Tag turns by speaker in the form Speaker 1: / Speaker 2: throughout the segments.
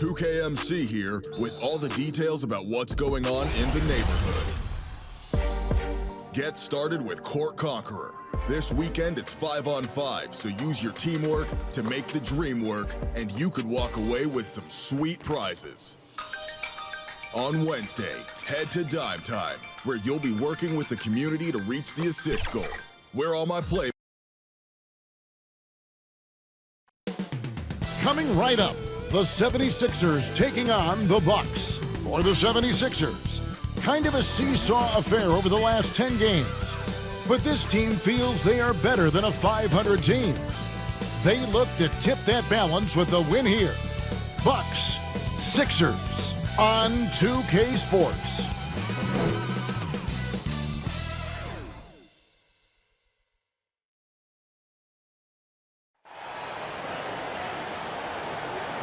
Speaker 1: 2KMC here with all the details about what's going on in the neighborhood. Get started with Court Conqueror. This weekend it's 5-on-5, so use your teamwork to make the dream work, and you could walk away with some sweet prizes. On Wednesday, head to Dime Time, where you'll be working with the community to reach the assist goal. Where all my play.
Speaker 2: Coming right up, the 76ers taking on the Bucks. For the 76ers, kind of a seesaw affair over the last 10 games. But this team feels they are better than a 500 team. They look to tip that balance with the win here. Bucks, Sixers on 2K Sports.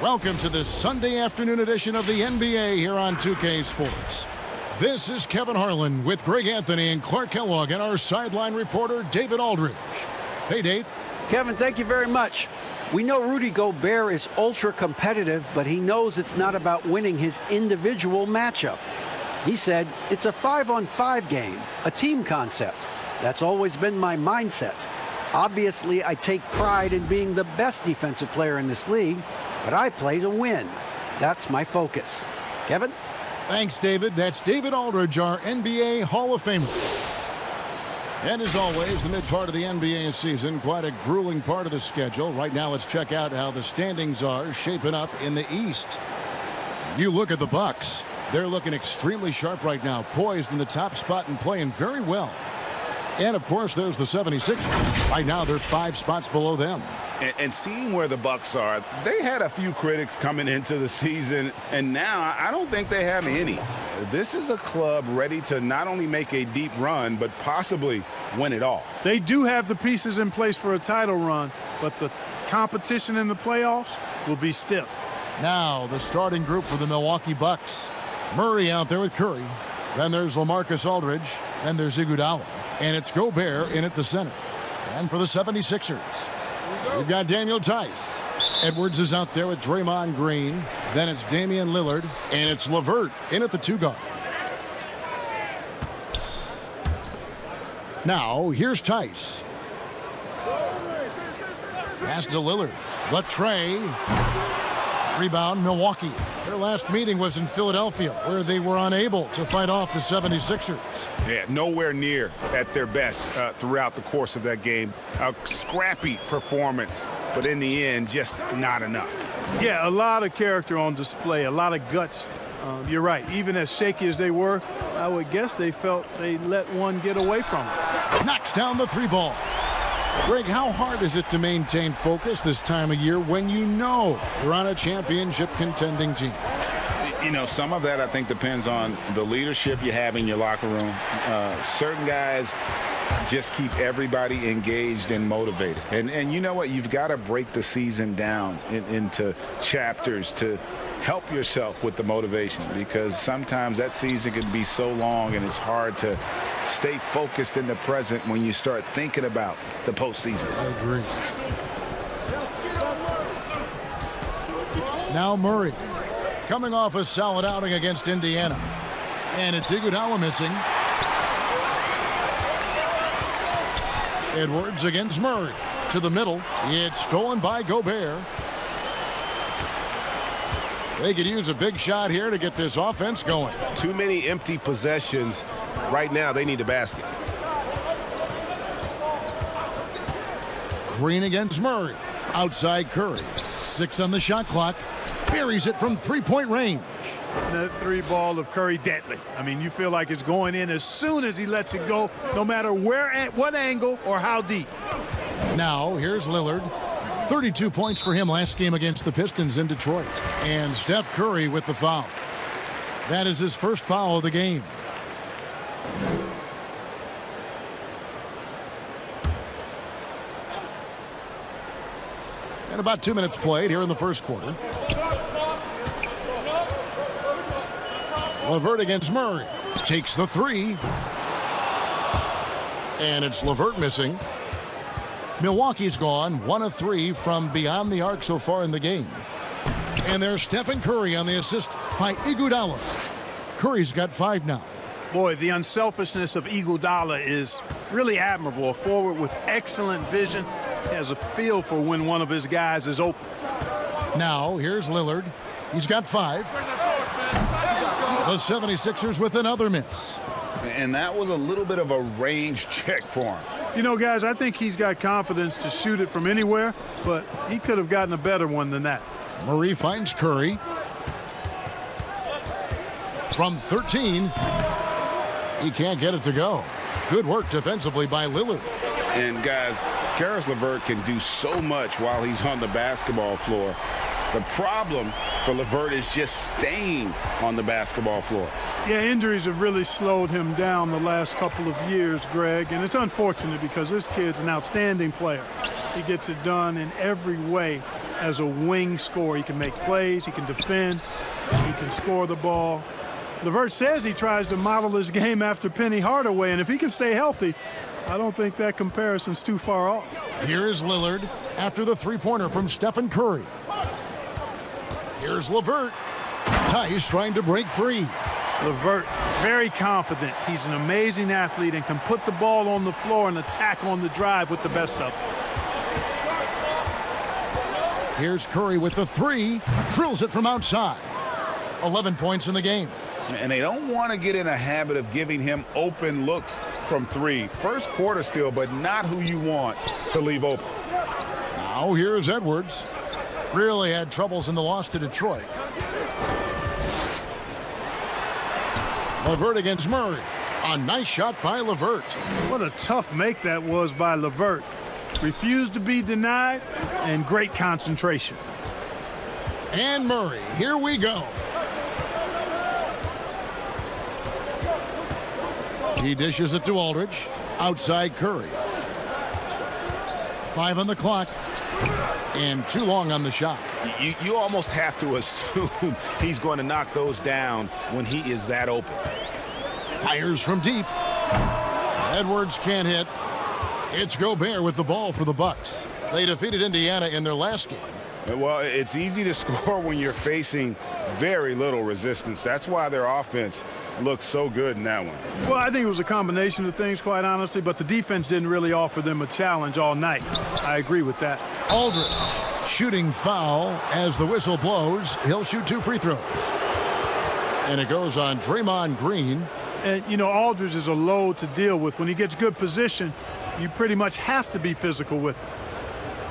Speaker 2: Welcome to this Sunday afternoon edition of the NBA here on 2K Sports. This is Kevin Harlan with Greg Anthony and Clark Kellogg and our sideline reporter, David Aldridge. Hey, Dave.
Speaker 3: Kevin, thank you very much. We know Rudy Gobert is ultra competitive, but he knows it's not about winning his individual matchup. He said, it's a 5-on-5 game, a team concept. That's always been my mindset. Obviously, I take pride in being the best defensive player in this league, but I play to win. That's my focus. Kevin?
Speaker 2: Thanks, David. That's David Aldridge, our NBA Hall of Famer. And as always, the mid-part of the NBA season, quite a grueling part of the schedule. Right now, let's check out how the standings are shaping up in the East. You look at the Bucks. They're looking extremely sharp right now, poised in the top spot and playing very well. And, of course, there's the 76ers. Right now, they're 5 spots below them.
Speaker 4: And seeing where the Bucks are, they had a few critics coming into the season, and now I don't think they have any. This is a club ready to not only make a deep run, but possibly win it all.
Speaker 5: They do have the pieces in place for a title run, but the competition in the playoffs will be stiff.
Speaker 2: Now, the starting group for the Milwaukee Bucks. Murray out there with Curry. Then there's Lamarcus Aldridge. Then there's Iguodala. And it's Gobert in at the center. And for the 76ers, we've got Daniel Tice. Edwards is out there with Draymond Green. Then it's Damian Lillard. And it's LeVert in at the 2 guard. Now, here's Tice. Pass to Lillard. The tray. Rebound, Milwaukee. Their last meeting was in Philadelphia, where they were unable to fight off the 76ers.
Speaker 4: Yeah, nowhere near at their best throughout the course of that game. A scrappy performance, but in the end, just not enough.
Speaker 5: Yeah, a lot of character on display, a lot of guts. You're right. Even as shaky as they were, I would guess they felt they let one get away from them.
Speaker 2: Knocks down the 3 ball. Greg, how hard is it to maintain focus this time of year when you know you're on a championship contending team?
Speaker 4: You know, some of that I think depends on the leadership you have in your locker room. Certain guys just keep everybody engaged and motivated. And you know what? You've got to break the season down into chapters to help yourself with the motivation, because sometimes that season can be so long and it's hard to stay focused in the present when you start thinking about the postseason.
Speaker 2: I agree. Now Murray, coming off a solid outing against Indiana. And it's Iguodala missing. Edwards against Murray. To the middle. It's stolen by Gobert. They could use a big shot here to get this offense going.
Speaker 6: Too many empty possessions. Right now, they need a basket.
Speaker 2: Green against Murray. Outside Curry. 6 on the shot clock. Buries it from 3-point range.
Speaker 5: That 3 ball of Curry, deadly. I mean, you feel like it's going in as soon as he lets it go, no matter where, at what angle, or how deep.
Speaker 2: Now, here's Lillard. 32 points for him last game against the Pistons in Detroit. And Steph Curry with the foul. That is his first foul of the game. And about 2 minutes played here in the first quarter. LeVert against Murray. Takes the 3. And it's LeVert missing. Milwaukee's gone 1 of 3 from beyond the arc so far in the game. And there's Stephen Curry on the assist by Iguodala. Curry's got 5 now.
Speaker 5: Boy, the unselfishness of Iguodala is really admirable. A forward with excellent vision. He has a feel for when one of his guys is open.
Speaker 2: Now, here's Lillard. He's got 5. The 76ers with another miss.
Speaker 4: And that was a little bit of a range check for him.
Speaker 5: You know, guys, I think he's got confidence to shoot it from anywhere, but he could have gotten a better one than that.
Speaker 2: Murray finds Curry. From 13, he can't get it to go. Good work defensively by Lillard.
Speaker 4: And, guys, Caris LeVert can do so much while he's on the basketball floor. The problem for LeVert is just staying on the basketball floor.
Speaker 5: Yeah, injuries have really slowed him down the last couple of years, Greg, and it's unfortunate because this kid's an outstanding player. He gets it done in every way as a wing scorer. He can make plays, he can defend, he can score the ball. LeVert says he tries to model his game after Penny Hardaway, and if he can stay healthy, I don't think that comparison's too far off.
Speaker 2: Here's Lillard after the three-pointer from Stephen Curry. Here's LeVert. Tice trying to break free.
Speaker 5: LeVert, very confident. He's an amazing athlete and can put the ball on the floor and attack on the drive with the best of them.
Speaker 2: Here's Curry with the 3. Drills it from outside. 11 points in the game.
Speaker 4: And they don't want to get in a habit of giving him open looks from 3. First quarter still, but not who you want to leave open.
Speaker 2: Now here's Edwards. Really had troubles in the loss to Detroit. LeVert against Murray. A nice shot by LeVert.
Speaker 5: What a tough make that was by LeVert. Refused to be denied, and great concentration.
Speaker 2: And Murray, here we go. He dishes it to Aldridge. Outside Curry. 5 on the clock. And too long on the shot.
Speaker 6: You almost have to assume he's going to knock those down when he is that open.
Speaker 2: Fires from deep. Edwards can't hit. It's Gobert with the ball for the Bucks. They defeated Indiana in their last game.
Speaker 4: Well, it's easy to score when you're facing very little resistance. That's why their offense looks so good in that one.
Speaker 5: Well, I think it was a combination of things, quite honestly, but the defense didn't really offer them a challenge all night. I agree with that.
Speaker 2: Aldridge shooting foul as the whistle blows. He'll shoot 2 free throws. And it goes on Draymond Green.
Speaker 5: And, you know, Aldridge is a load to deal with. When he gets good position, you pretty much have to be physical with him.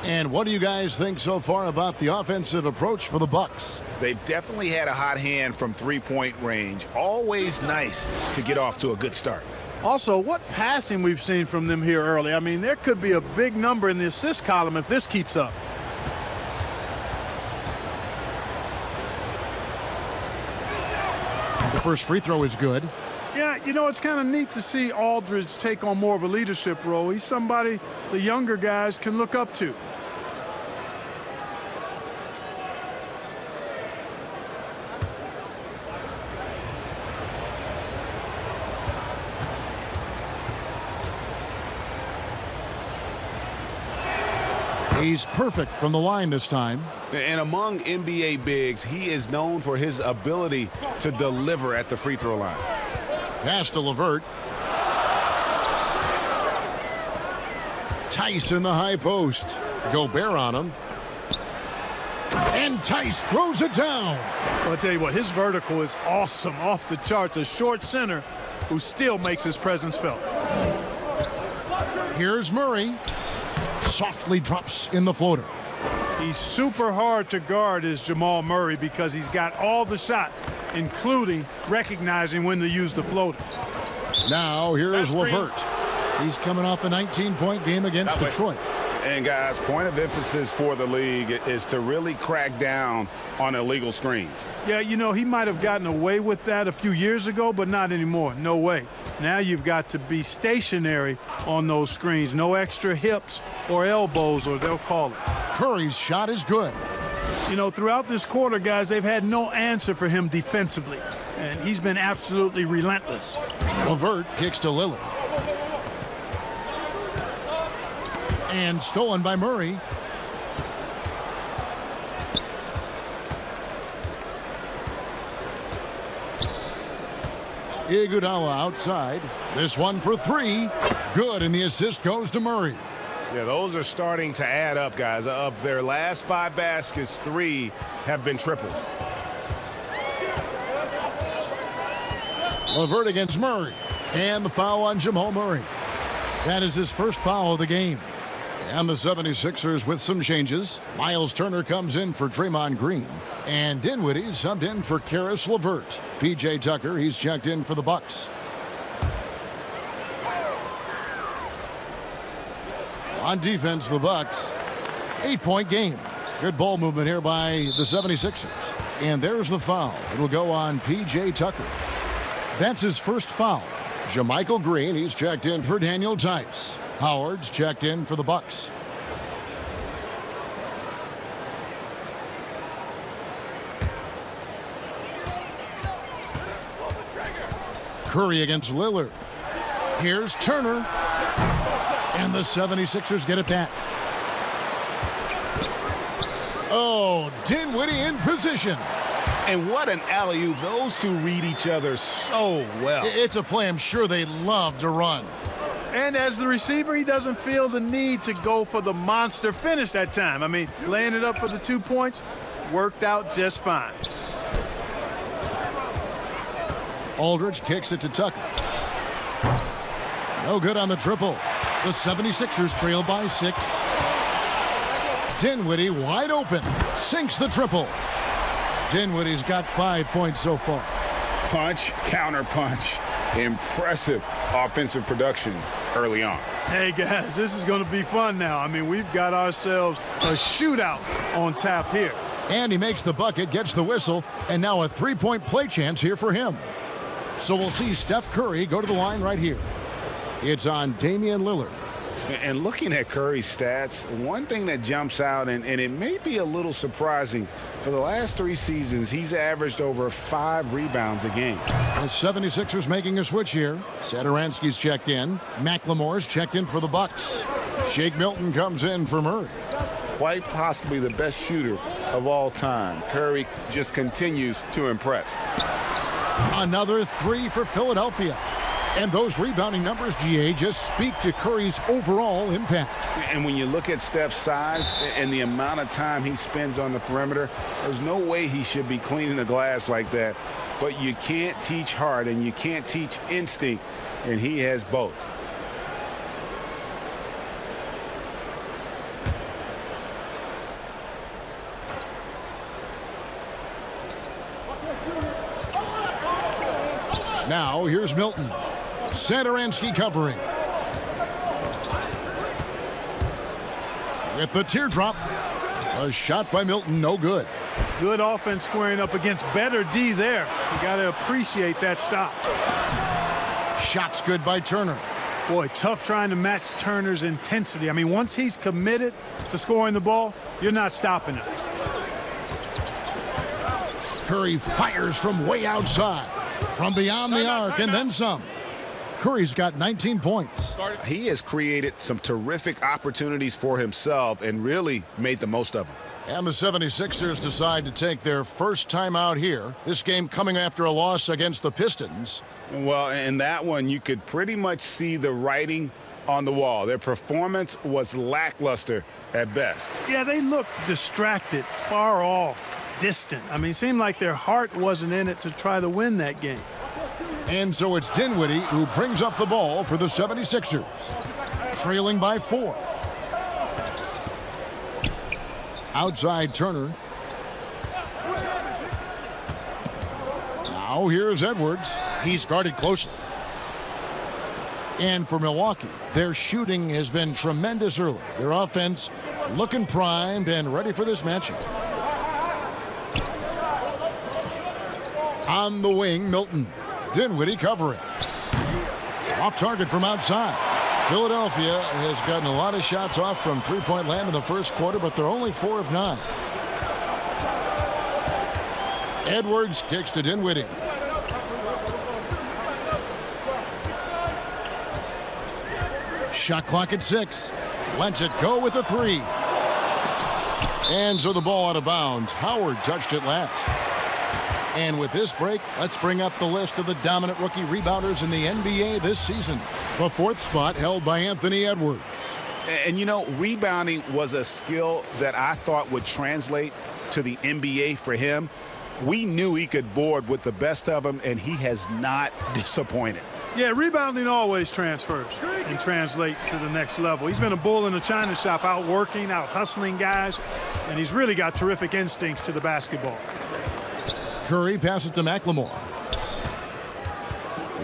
Speaker 2: And what do you guys think so far about the offensive approach for the Bucks?
Speaker 6: They've definitely had a hot hand from three-point range. Always nice to get off to a good start.
Speaker 5: Also, what passing we've seen from them here early. I mean, there could be a big number in the assist column if this keeps up.
Speaker 2: The first free throw is good.
Speaker 5: Yeah, you know, it's kind of neat to see Aldridge take on more of a leadership role. He's somebody the younger guys can look up to.
Speaker 2: He's perfect from the line this time.
Speaker 6: And among NBA bigs, he is known for his ability to deliver at the free throw line.
Speaker 2: Pass to LeVert. Tice in the high post. Gobert on him. And Tice throws it down.
Speaker 5: Well, I'll tell you what, his vertical is awesome, off the charts. A short center who still makes his presence felt.
Speaker 2: Here's Murray. Softly drops in the floater.
Speaker 5: He's super hard to guard is Jamal Murray because he's got all the shots, including recognizing when to use the floater.
Speaker 2: Now here's LeVert. He's coming off a 19-point game against Detroit.
Speaker 4: And, guys, point of emphasis for the league is to really crack down on illegal screens.
Speaker 5: Yeah, you know, he might have gotten away with that a few years ago, but not anymore. No way. Now you've got to be stationary on those screens. No extra hips or elbows, or they'll call it.
Speaker 2: Curry's shot is good.
Speaker 5: You know, throughout this quarter, guys, they've had no answer for him defensively, and he's been absolutely relentless.
Speaker 2: LeVert kicks to Lillard. And stolen by Murray. Iguodala outside. This one for three. Good, and the assist goes to Murray.
Speaker 6: Yeah, those are starting to add up, guys. Of their last 5 baskets, 3 have been triples.
Speaker 2: LeVert against Murray. And the foul on Jamal Murray. That is his first foul of the game. And the 76ers with some changes. Miles Turner comes in for Draymond Green. And Dinwiddie subbed in for Karis LeVert. P.J. Tucker, he's checked in for the Bucks. On defense, the Bucks. 8-point game. Good ball movement here by the 76ers. And there's the foul. It'll go on P.J. Tucker. That's his first foul. JaMychal Green, he's checked in for Daniel Tice. Howard's checked in for the Bucks. Curry against Lillard. Here's Turner. And the 76ers get it back. Oh, Dinwiddie in position.
Speaker 6: And what an alley-oop. Those two read each other so well.
Speaker 2: It's a play I'm sure they love to run.
Speaker 5: And as the receiver, he doesn't feel the need to go for the monster finish that time. I mean, laying it up for the 2 points worked out just fine.
Speaker 2: Aldridge kicks it to Tucker. No good on the triple. The 76ers trail by 6. Dinwiddie wide open. Sinks the triple. Dinwiddie's got 5 points so far.
Speaker 4: Punch, counter punch. Impressive offensive production early on.
Speaker 5: Hey, guys, this is going to be fun now. I mean, we've got ourselves a shootout on tap here.
Speaker 2: And he makes the bucket, gets the whistle, and now a 3-point play chance here for him. So we'll see Steph Curry go to the line right here. It's on Damian Lillard.
Speaker 4: And looking at Curry's stats, one thing that jumps out, and it may be a little surprising, for the last 3 seasons, he's averaged over 5 rebounds a game.
Speaker 2: The 76ers making a switch here. Satoransky's checked in. McLemore's checked in for the Bucks. Shake Milton comes in for Murray.
Speaker 4: Quite possibly the best shooter of all time. Curry just continues to impress.
Speaker 2: Another 3 for Philadelphia. And those rebounding numbers, GA, just speak to Curry's overall impact.
Speaker 4: And when you look at Steph's size and the amount of time he spends on the perimeter, there's no way he should be cleaning the glass like that. But you can't teach heart and you can't teach instinct, and he has both.
Speaker 2: Now, here's Milton. Satoransky covering. With the teardrop. A shot by Milton, no good.
Speaker 5: Good offense squaring up against better D there. You got to appreciate that stop.
Speaker 2: Shots good by Turner.
Speaker 5: Boy, tough trying to match Turner's intensity. I mean, once he's committed to scoring the ball, you're not stopping him.
Speaker 2: Curry fires from way outside. From beyond the arc and then some. Curry's got 19 points.
Speaker 6: He has created some terrific opportunities for himself and really made the most of them.
Speaker 2: And the 76ers decide to take their first time out here. This game coming after a loss against the Pistons.
Speaker 4: Well, in that one, you could pretty much see the writing on the wall. Their performance was lackluster at best.
Speaker 5: Yeah, they looked distracted, far off, distant. I mean, it seemed like their heart wasn't in it to try to win that game.
Speaker 2: And so it's Dinwiddie who brings up the ball for the 76ers. Trailing by 4. Outside Turner. Now here's Edwards. He's guarded closely. And for Milwaukee, their shooting has been tremendous early. Their offense looking primed and ready for this matchup. On the wing, Milton. Dinwiddie covering. Off target from outside. Philadelphia has gotten a lot of shots off from three-point land in the first quarter, but they're only 4 of 9. Edwards kicks to Dinwiddie. Shot clock at 6. Lets it go with a 3. And so the ball out of bounds. Howard touched it last. And with this break, let's bring up the list of the dominant rookie rebounders in the NBA this season. The fourth spot held by Anthony Edwards.
Speaker 4: And, you know, rebounding was a skill that I thought would translate to the NBA for him. We knew he could board with the best of them, and he has not disappointed.
Speaker 5: Yeah, rebounding always transfers and translates to the next level. He's been a bull in the china shop, out working, out hustling guys, and he's really got terrific instincts to the basketball.
Speaker 2: Curry passes to McLemore.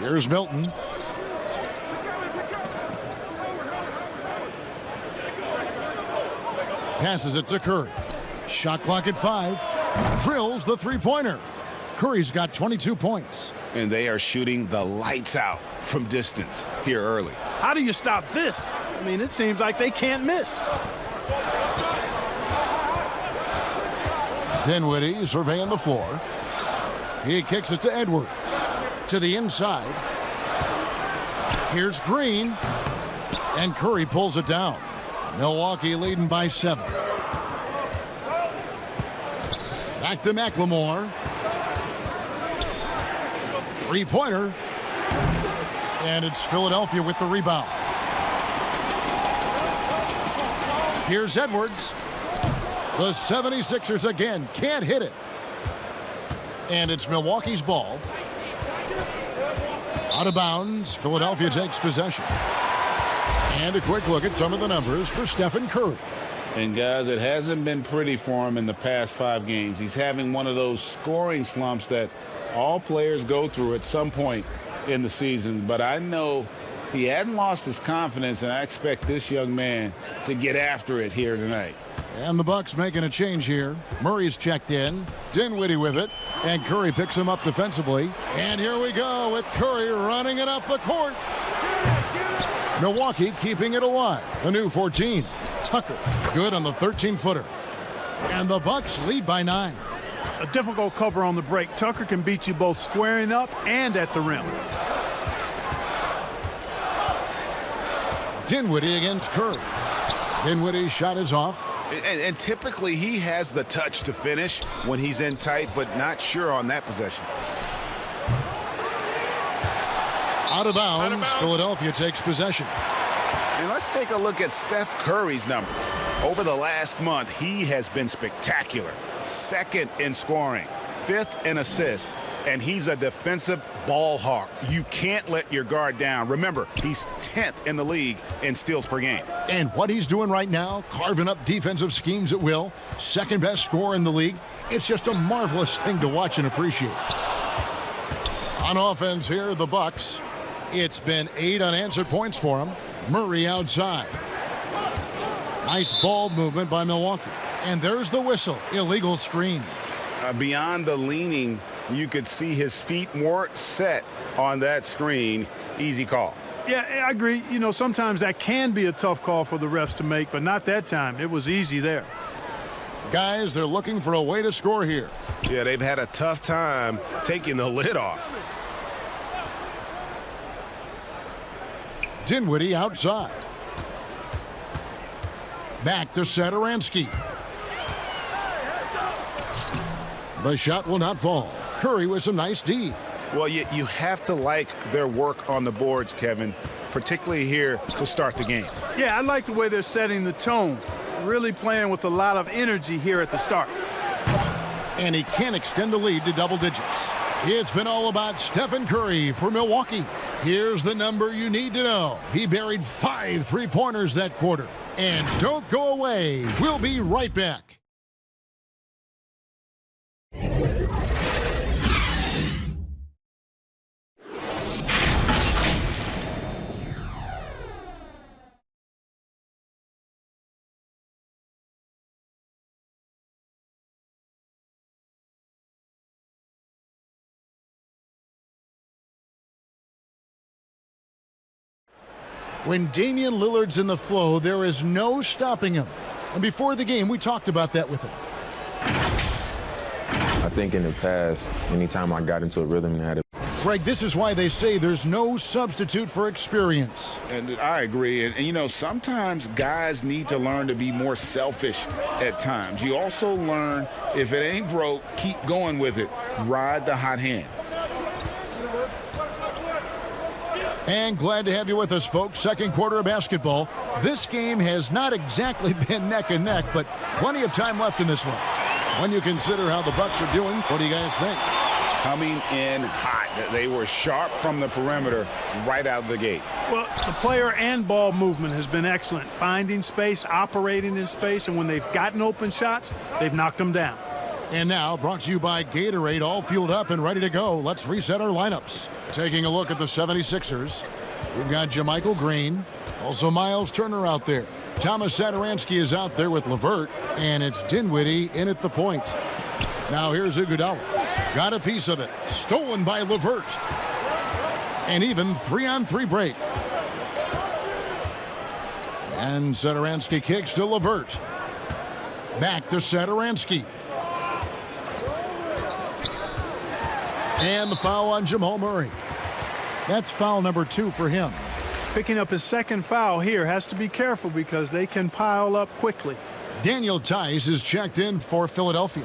Speaker 2: Here's Milton. Passes it to Curry. Shot clock at 5. Drills the three-pointer. Curry's got 22 points.
Speaker 4: And they are shooting the lights out from distance here early.
Speaker 5: How do you stop this? I mean, it seems like they can't miss.
Speaker 2: Dinwiddie surveying the floor. He kicks it to Edwards. To the inside. Here's Green. And Curry pulls it down. Milwaukee leading by 7. Back to McLemore. Three-pointer. And it's Philadelphia with the rebound. Here's Edwards. The 76ers again can't hit it. And it's Milwaukee's ball. Out of bounds. Philadelphia takes possession. And a quick look at some of the numbers for Stephen Curry.
Speaker 4: And, guys, it hasn't been pretty for him in the past 5 games. He's having one of those scoring slumps that all players go through at some point in the season. But I know he hadn't lost his confidence, and I expect this young man to get after it here tonight.
Speaker 2: And the Bucks making a change here. Murray's checked in. Dinwiddie with it. And Curry picks him up defensively. And here we go with Curry running it up the court. Milwaukee keeping it alive. The new 14. Tucker good on the 13-footer. And the Bucks lead by 9.
Speaker 5: A difficult cover on the break. Tucker can beat you both squaring up and at the rim.
Speaker 2: Dinwiddie against Curry. Dinwiddie's shot is off.
Speaker 4: And typically he has the touch to finish when he's in tight, but not sure on that possession.
Speaker 2: Out of bounds. Philadelphia takes possession.
Speaker 4: And let's take a look at Steph Curry's numbers. Over the last month, he has been spectacular. 2nd in scoring, 5th in assists, and he's a defensive ball hawk. You can't let your guard down. Remember, he's 10th in the league in steals per game.
Speaker 2: And what he's doing right now, carving up defensive schemes at will, 2nd best scorer in the league. It's just a marvelous thing to watch and appreciate. On offense here, the Bucks. It's been 8 unanswered points for him. Murray outside. Nice ball movement by Milwaukee. And there's the whistle. Illegal screen.
Speaker 4: Beyond the leaning, you could see his feet weren't set on that screen. Easy call.
Speaker 5: Yeah, I agree. You know, sometimes that can be a tough call for the refs to make, but not that time. It was easy there.
Speaker 2: Guys, they're looking for a way to score here.
Speaker 6: Yeah, they've had a tough time taking the lid off.
Speaker 2: Dinwiddie outside. Back to Satoransky. The shot will not fall. Curry with some nice D.
Speaker 4: Well, you have to like their work on the boards, Kevin, particularly here to start the game.
Speaker 5: Yeah, I like the way they're setting the tone. Really playing with a lot of energy here at the start.
Speaker 2: And he can extend the lead to double digits. It's been all about Stephen Curry for Milwaukee. Here's the number you need to know. He buried 5 three-pointers that quarter. And don't go away. We'll be right back. When Damian Lillard's in the flow, there is no stopping him. And before the game, we talked about that with him.
Speaker 7: I think in the past, anytime I got into a rhythm and had a
Speaker 2: Greg, this is why they say there's no substitute for experience.
Speaker 4: And I agree. And, you know, sometimes guys need to learn to be more selfish at times. You also learn if it ain't broke, keep going with it. Ride the hot hand.
Speaker 2: And glad to have you with us, folks. Second quarter of basketball. This game has not exactly been neck and neck, but plenty of time left in this one. When you consider how the Bucks are doing, what do you guys think?
Speaker 4: Coming in hot. They were sharp from the perimeter right out of the gate.
Speaker 5: Well, the player and ball movement has been excellent. Finding space, operating in space, and when they've gotten open shots, they've knocked them down.
Speaker 2: And now, brought to you by Gatorade, all fueled up and ready to go. Let's reset our lineups. Taking a look at the 76ers, we've got Jermichael Green, also Miles Turner out there. Thomas Satoransky is out there with LeVert, and it's Dinwiddie in at the point. Now here's Iguodala. Got a piece of it. Stolen by LeVert. And even 3-on-3 break. And Satoransky kicks to LeVert. Back to Satoransky. And the foul on Jamal Murray. That's foul number 2 for him.
Speaker 5: Picking up his second foul here. Has to be careful because they can pile up quickly.
Speaker 2: Daniel Tice is checked in for Philadelphia.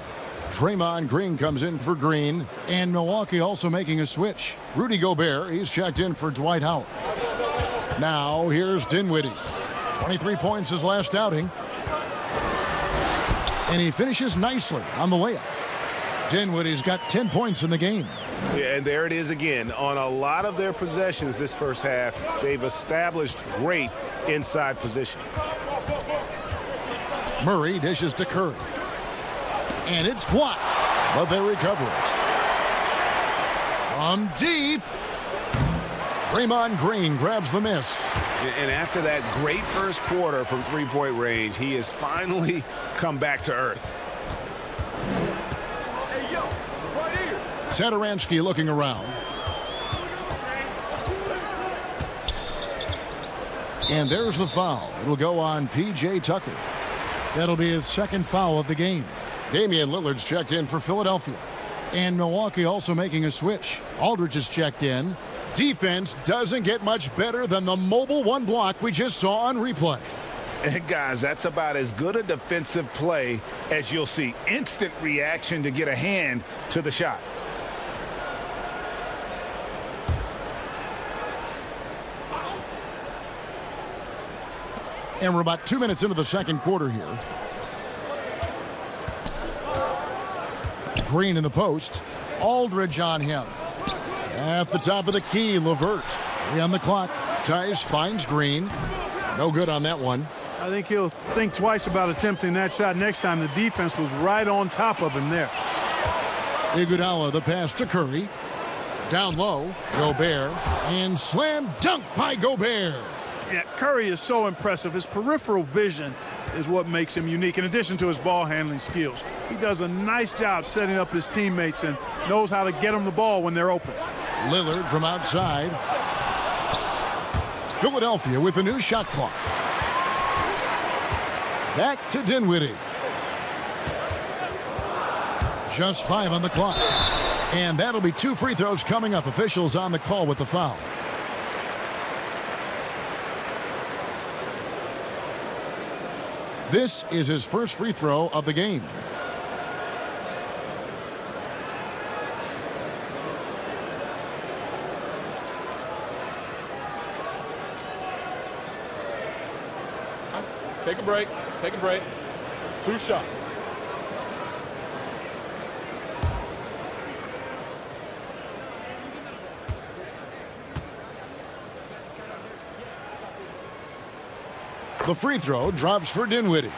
Speaker 2: Draymond Green comes in for Green. And Milwaukee also making a switch. Rudy Gobert, he's checked in for Dwight Howard. Now here's Dinwiddie. 23 points his last outing. And he finishes nicely on the layup. Dinwiddie's got 10 points in the game.
Speaker 6: Yeah, and there it is again. On a lot of their possessions this first half, they've established great inside position.
Speaker 2: Murray dishes to Curry. And it's blocked, but they recover it. From deep, Draymond Green grabs the miss.
Speaker 6: And after that great first quarter from three-point range, he has finally come back to earth.
Speaker 2: Satoransky looking around. And there's the foul. It'll go on P.J. Tucker. That'll be his second foul of the game. Damian Lillard's checked in for Philadelphia. And Milwaukee also making a switch. Aldridge is checked in. Defense doesn't get much better than the mobile one block we just saw on replay.
Speaker 6: And guys, that's about as good a defensive play as you'll see. Instant reaction to get a hand to the shot.
Speaker 2: And we're about 2 minutes into the second quarter here. Green in the post. Aldridge on him. At the top of the key, LeVert. 3 on the clock. Tice finds Green. No good on that one.
Speaker 5: I think he'll think twice about attempting that shot next time. The defense was right on top of him there.
Speaker 2: Iguodala, the pass to Curry. Down low, Gobert. And slam dunk by Gobert.
Speaker 5: Yeah, Curry is so impressive. His peripheral vision is what makes him unique, in addition to his ball handling skills. He does a nice job setting up his teammates and knows how to get them the ball when they're open.
Speaker 2: Lillard from outside. Philadelphia with a new shot clock. Back to Dinwiddie. Just 5 on the clock. And that'll be 2 free throws coming up. Officials on the call with the foul. This is his first free throw of the game.
Speaker 7: Take a break. Take a break. 2 shots.
Speaker 2: The free throw drops for Dinwiddie.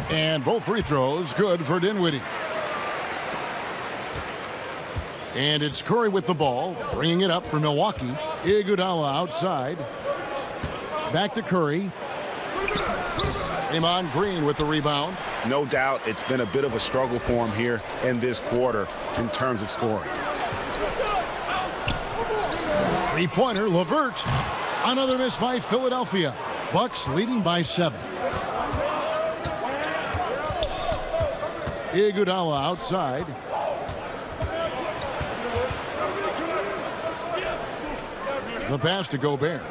Speaker 2: And both free throws good for Dinwiddie. And it's Curry with the ball, bringing it up for Milwaukee. Iguodala outside. Back to Curry. Draymond Green with the rebound.
Speaker 6: no doubt it's been a bit of a struggle for him here in this quarter in terms of scoring.
Speaker 2: Three-pointer, LeVert. Another miss by Philadelphia. Bucks leading by 7. Iguodala outside. The pass to Gobert.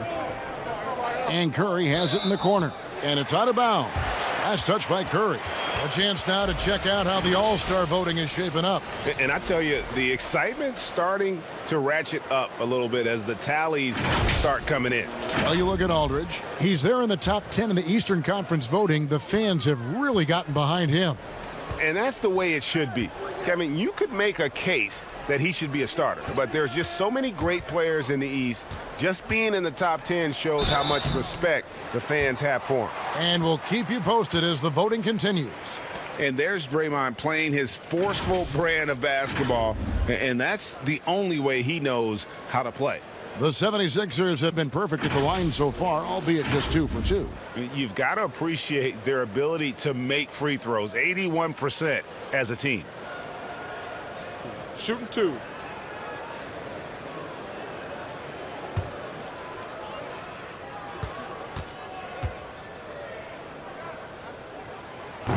Speaker 2: And Curry has it in the corner. And it's out of bounds. Last touch by Curry. A chance now to check out how the All-Star voting is shaping up.
Speaker 6: And I tell you, the excitement's starting to ratchet up a little bit as the tallies start coming in.
Speaker 2: Well, you look at Aldridge. He's there in the top 10 in the Eastern Conference voting. The fans have really gotten behind him.
Speaker 6: And that's the way it should be. Kevin, you could make a case that he should be a starter, but there's just so many great players in the East. Just being in the top 10 shows how much respect the fans have for him.
Speaker 2: And we'll keep you posted as the voting continues.
Speaker 4: And there's Draymond playing his forceful brand of basketball, and that's the only way he knows how to play.
Speaker 2: The 76ers have been perfect at the line so far, albeit just 2 for 2.
Speaker 6: You've got to appreciate their ability to make free throws, 81% as a team.
Speaker 7: Shooting 2.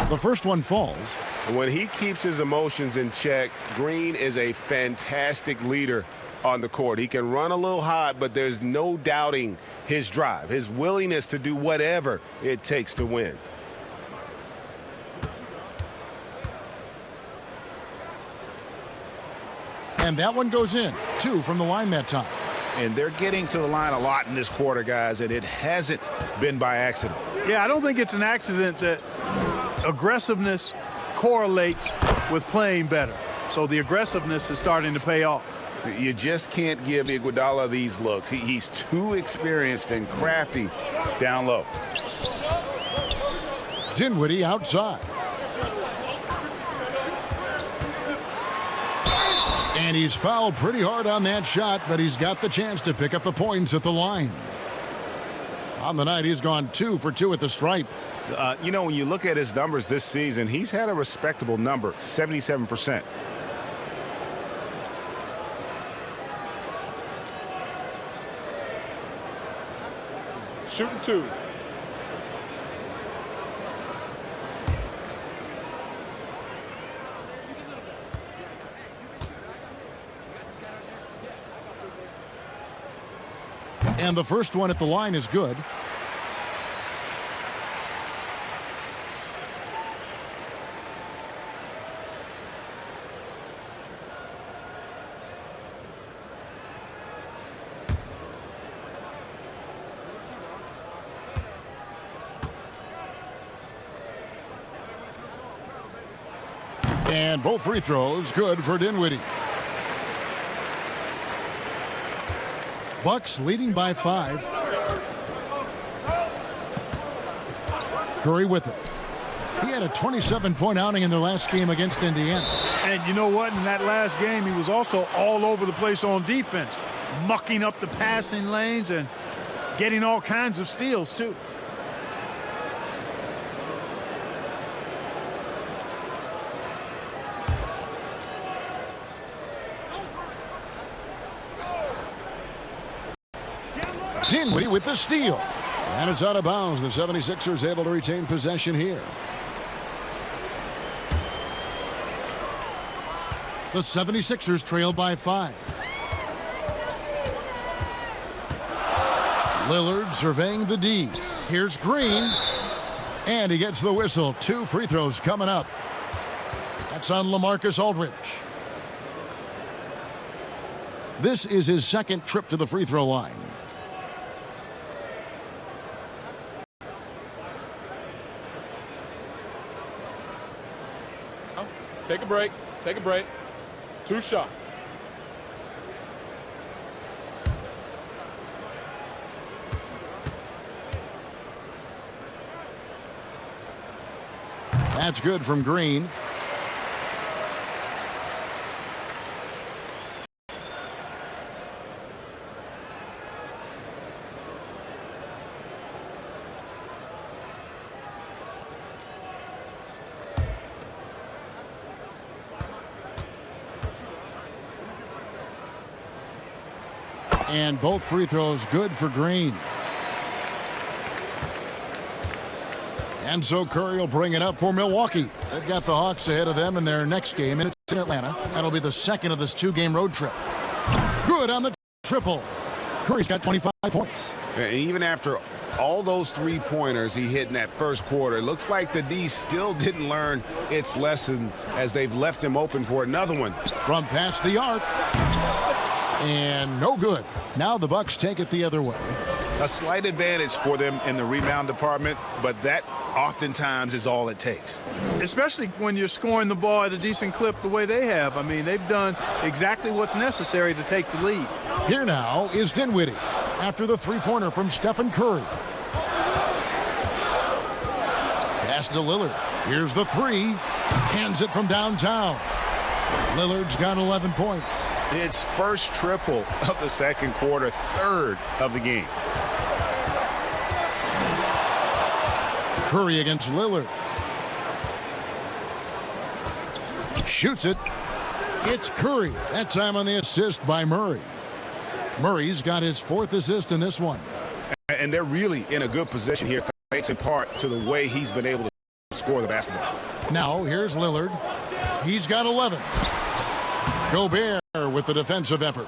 Speaker 2: The first one falls.
Speaker 6: When he keeps his emotions in check, Green is a fantastic leader on the court. He can run a little hot, but there's no doubting his drive, his willingness to do whatever it takes to win.
Speaker 2: And that one goes in. 2 from the line that time.
Speaker 6: And they're getting to the line a lot in this quarter, guys, and it hasn't been by accident.
Speaker 5: Yeah, I don't think it's an accident that aggressiveness correlates with playing better. So the aggressiveness is starting to pay off.
Speaker 6: You just can't give Iguodala these looks. He's too experienced and crafty down low.
Speaker 2: Dinwiddie outside. And he's fouled pretty hard on that shot, but he's got the chance to pick up the points at the line. On the night, he's gone 2 for 2 at the stripe.
Speaker 6: You know, when you look at his numbers this season, he's had a respectable number, 77%.
Speaker 7: Shooting 2.
Speaker 2: And the first one at the line is good. And both free throws good for Dinwiddie. Bucks leading by 5. Curry with it. He had a 27-point outing in their last game against Indiana.
Speaker 5: And you know what? In that last game, he was also all over the place on defense, mucking up the passing lanes and getting all kinds of steals, too.
Speaker 2: Dinwiddie with the steal. And it's out of bounds. The 76ers able to retain possession here. The 76ers trail by 5. Lillard surveying the D. Here's Green. And he gets the whistle. 2 free throws coming up. That's on Lamarcus Aldridge. This is his second trip to the free throw line.
Speaker 7: Take a break. Take a break. 2 shots.
Speaker 2: That's good from Green. And both free throws good for Green. And so Curry will bring it up for Milwaukee. They've got the Hawks ahead of them in their next game, and it's in Atlanta. That'll be the second of this 2-game road trip. Good on the triple. Curry's got 25 points.
Speaker 6: And even after all those three-pointers he hit in that first quarter, it looks like the D still didn't learn its lesson as they've left him open for another one.
Speaker 2: From past the arc. And no good. Now the Bucks take it the other way.
Speaker 6: A slight advantage for them in the rebound department, but that oftentimes is all it takes.
Speaker 5: Especially when you're scoring the ball at a decent clip the way they have. I mean, they've done exactly what's necessary to take the lead.
Speaker 2: Here now is Dinwiddie after the three-pointer from Stephen Curry. Pass to Lillard. Here's the three. Hands it from downtown. Lillard's got 11 points.
Speaker 6: It's first triple of the second quarter, third of the game.
Speaker 2: Curry against Lillard. Shoots it. It's Curry. That time on the assist by Murray. Murray's got his 4th assist in this one.
Speaker 6: And they're really in a good position here, thanks in part to the way he's been able to score the basketball.
Speaker 2: Now here's Lillard. He's got 11. Gobert with the defensive effort.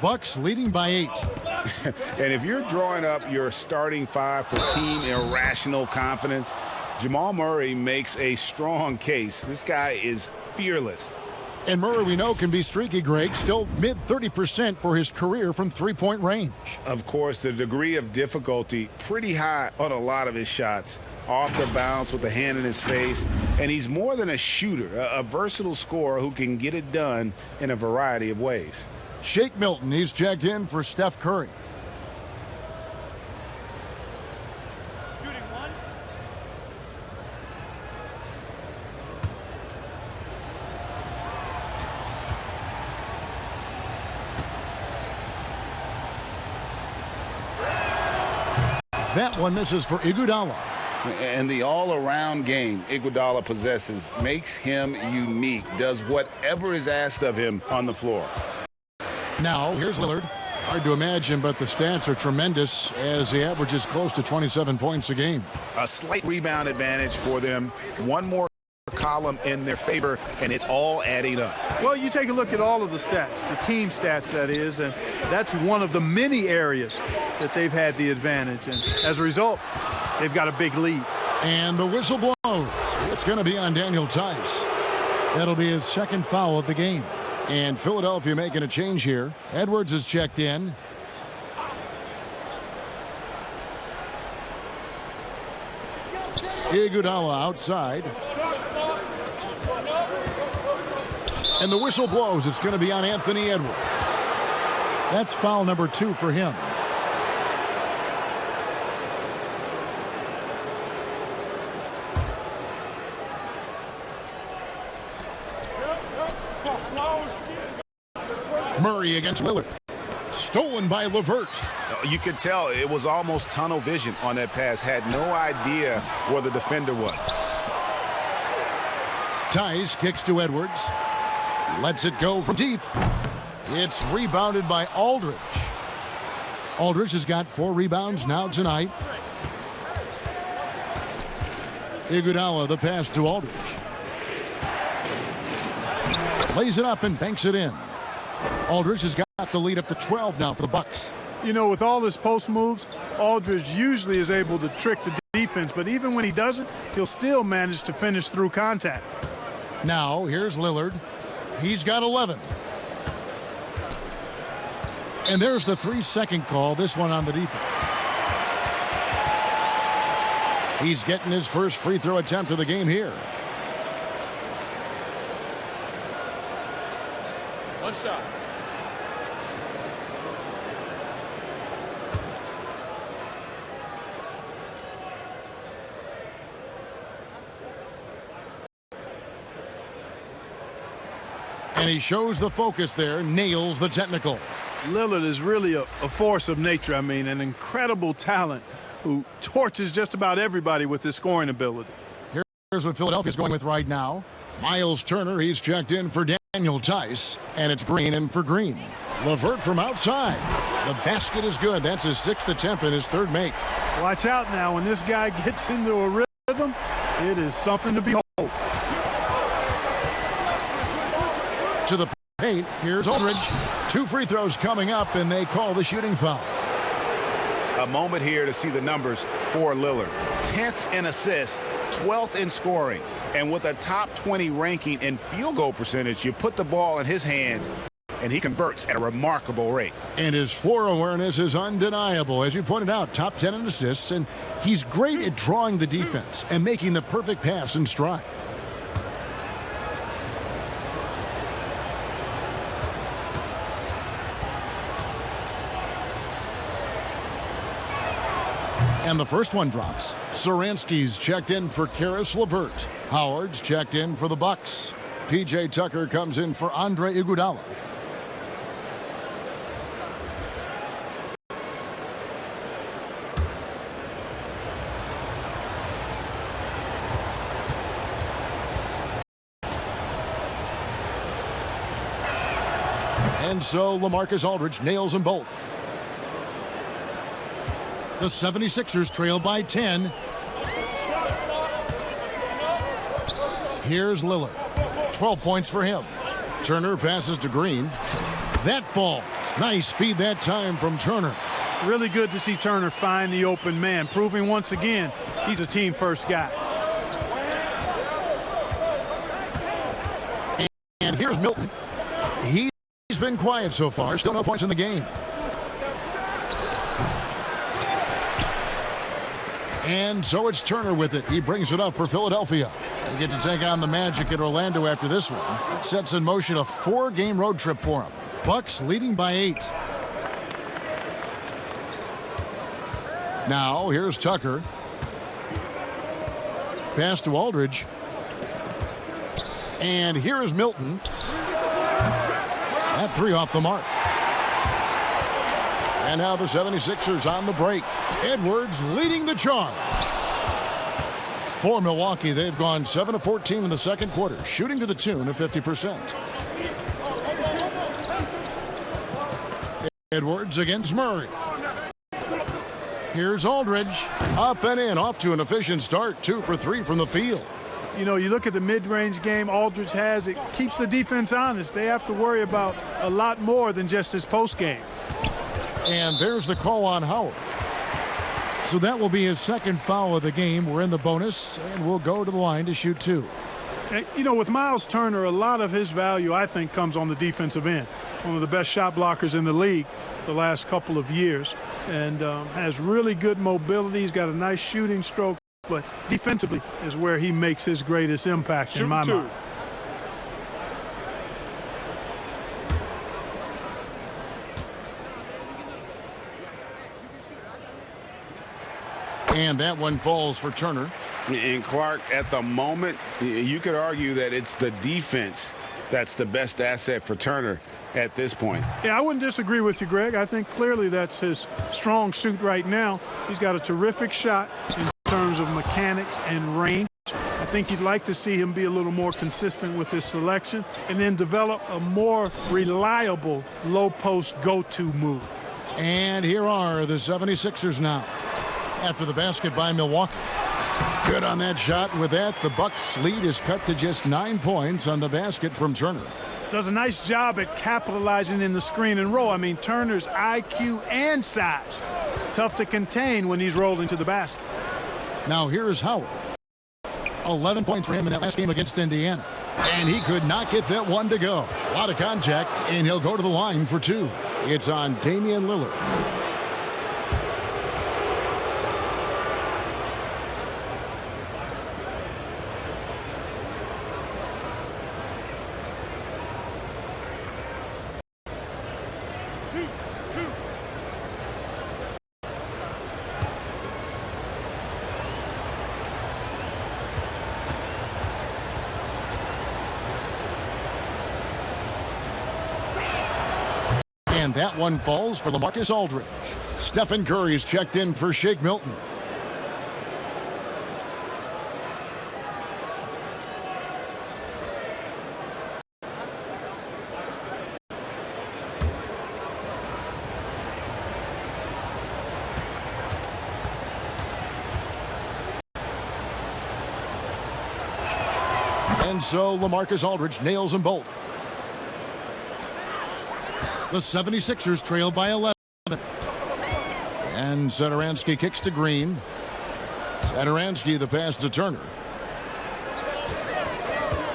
Speaker 2: Bucks leading by 8.
Speaker 4: And if you're drawing up your starting 5 for team irrational confidence, Jamal Murray makes a strong case. This guy is fearless.
Speaker 2: And Murray, we know, can be streaky, Greg. Still mid-30% for his career from three-point range.
Speaker 4: Of course, the degree of difficulty pretty high on a lot of his shots. Off the bounce with a hand in his face. And he's more than a shooter, a versatile scorer who can get it done in a variety of ways.
Speaker 2: Shake Milton, he's checked in for Steph Curry. That one misses for Iguodala.
Speaker 4: And the all-around game Iguodala possesses makes him unique, does whatever is asked of him on the floor.
Speaker 2: Now, here's Lillard. Hard to imagine, but the stats are tremendous as he averages close to 27 points a game.
Speaker 6: A slight rebound advantage for them. One more column in their favor, and it's all adding up.
Speaker 5: Well, you take a look at all of the stats, the team stats, that is, and that's one of the many areas that they've had the advantage. And as a result, they've got a big lead.
Speaker 2: And the whistle blows. It's going to be on Daniel Tice. That'll be his second foul of the game. And Philadelphia making a change here. Edwards is checked in. Iguodala outside. And the whistle blows. It's going to be on Anthony Edwards. That's foul number 2 for him. Murray against Lillard. Stolen by LeVert.
Speaker 6: You could tell it was almost tunnel vision on that pass. Had no idea where the defender was.
Speaker 2: Tice kicks to Edwards. Lets it go from deep. It's rebounded by Aldridge. Aldridge has got 4 rebounds now tonight. Iguodala, the pass to Aldridge. Lays it up and banks it in. Aldridge has got the lead up to 12 now for the Bucks.
Speaker 5: You know, with all his post moves, Aldridge usually is able to trick the defense, but even when he doesn't, he'll still manage to finish through contact.
Speaker 2: Now, here's Lillard. He's got 11. And there's the 3-second call, this one on the defense. He's getting his first free throw attempt of the game here.
Speaker 7: One shot.
Speaker 2: And he shows the focus there, nails the technical.
Speaker 5: Lillard is really a force of nature. I mean, an incredible talent who torches just about everybody with his scoring ability.
Speaker 2: Here's what Philadelphia's going with right now. Miles Turner, he's checked in for Daniel Tice, and it's Green in for Green. LeVert from outside. The basket is good. That's his 6th attempt and his 3rd make.
Speaker 5: Watch out now. When this guy gets into a rhythm, it is something to behold.
Speaker 2: To the paint. Here's Aldridge. 2 free throws coming up, and they call the shooting foul.
Speaker 4: A moment here to see the numbers for Lillard. 10th in assists, 12th in scoring. And with a top 20 ranking in field goal percentage, you put the ball in his hands, and he converts at a remarkable rate.
Speaker 2: And his floor awareness is undeniable. As you pointed out, top 10 in assists, and he's great at drawing the defense and making the perfect pass in stride. And the first one drops. Saransky's checked in for Karis LeVert. Howard's checked in for the Bucks. P.J. Tucker comes in for Andre Iguodala. And so Lamarcus Aldridge nails them both. The 76ers trail by 10. Here's Lillard. 12 points for him. Turner passes to Green. That falls. Nice speed that time from Turner.
Speaker 5: Really good to see Turner find the open man, proving once again he's a team-first guy.
Speaker 2: And here's Milton. He's been quiet so far. Still no points in the game. And so it's Turner with it. He brings it up for Philadelphia. They get to take on the Magic in Orlando after this one. It sets in motion a 4-game road trip for them. Bucks leading by 8. Now here's Tucker. Pass to Aldridge. And here is Milton. That 3 off the mark. And now the 76ers on the break. Edwards leading the charge. For Milwaukee, they've gone 7 of 14 in the second quarter, shooting to the tune of 50%. Edwards against Murray. Here's Aldridge. Up and in, off to an efficient start. 2 for 3 from the field.
Speaker 5: You know, you look at the mid-range game Aldridge has, it keeps the defense honest. They have to worry about a lot more than just his post game.
Speaker 2: And there's the call on Howard. So that will be his 2nd foul of the game. We're in the bonus, and we'll go to the line to shoot 2.
Speaker 5: You know, with Miles Turner, a lot of his value, I think, comes on the defensive end. One of the best shot blockers in the league the last couple of years, and has really good mobility. He's got a nice shooting stroke, but defensively is where he makes his greatest impact in my mind.
Speaker 2: And that one falls for Turner.
Speaker 4: And Clark, at the moment, you could argue that it's the defense that's the best asset for Turner at this point.
Speaker 5: Yeah, I wouldn't disagree with you, Greg. I think clearly that's his strong suit right now. He's got a terrific shot in terms of mechanics and range. I think you'd like to see him be a little more consistent with his selection and then develop a more reliable low-post go-to move.
Speaker 2: And here are the 76ers now. After the basket by Milwaukee. Good on that shot. And with that, the Bucks lead is cut to just 9 points on the basket from Turner.
Speaker 5: Does a nice job at capitalizing in the screen and roll. I mean, Turner's IQ and size. Tough to contain when he's rolled into the basket.
Speaker 2: Now here's Howard. 11 points for him in that last game against Indiana. And he could not get that one to go. A lot of contact, and he'll go to the line for 2. It's on Damian Lillard. And that one falls for Lamarcus Aldridge. Steph Curry's checked in for Shake Milton. And so Lamarcus Aldridge nails them both. The 76ers trail by 11. And Satoransky kicks to Green. Satoransky the pass to Turner.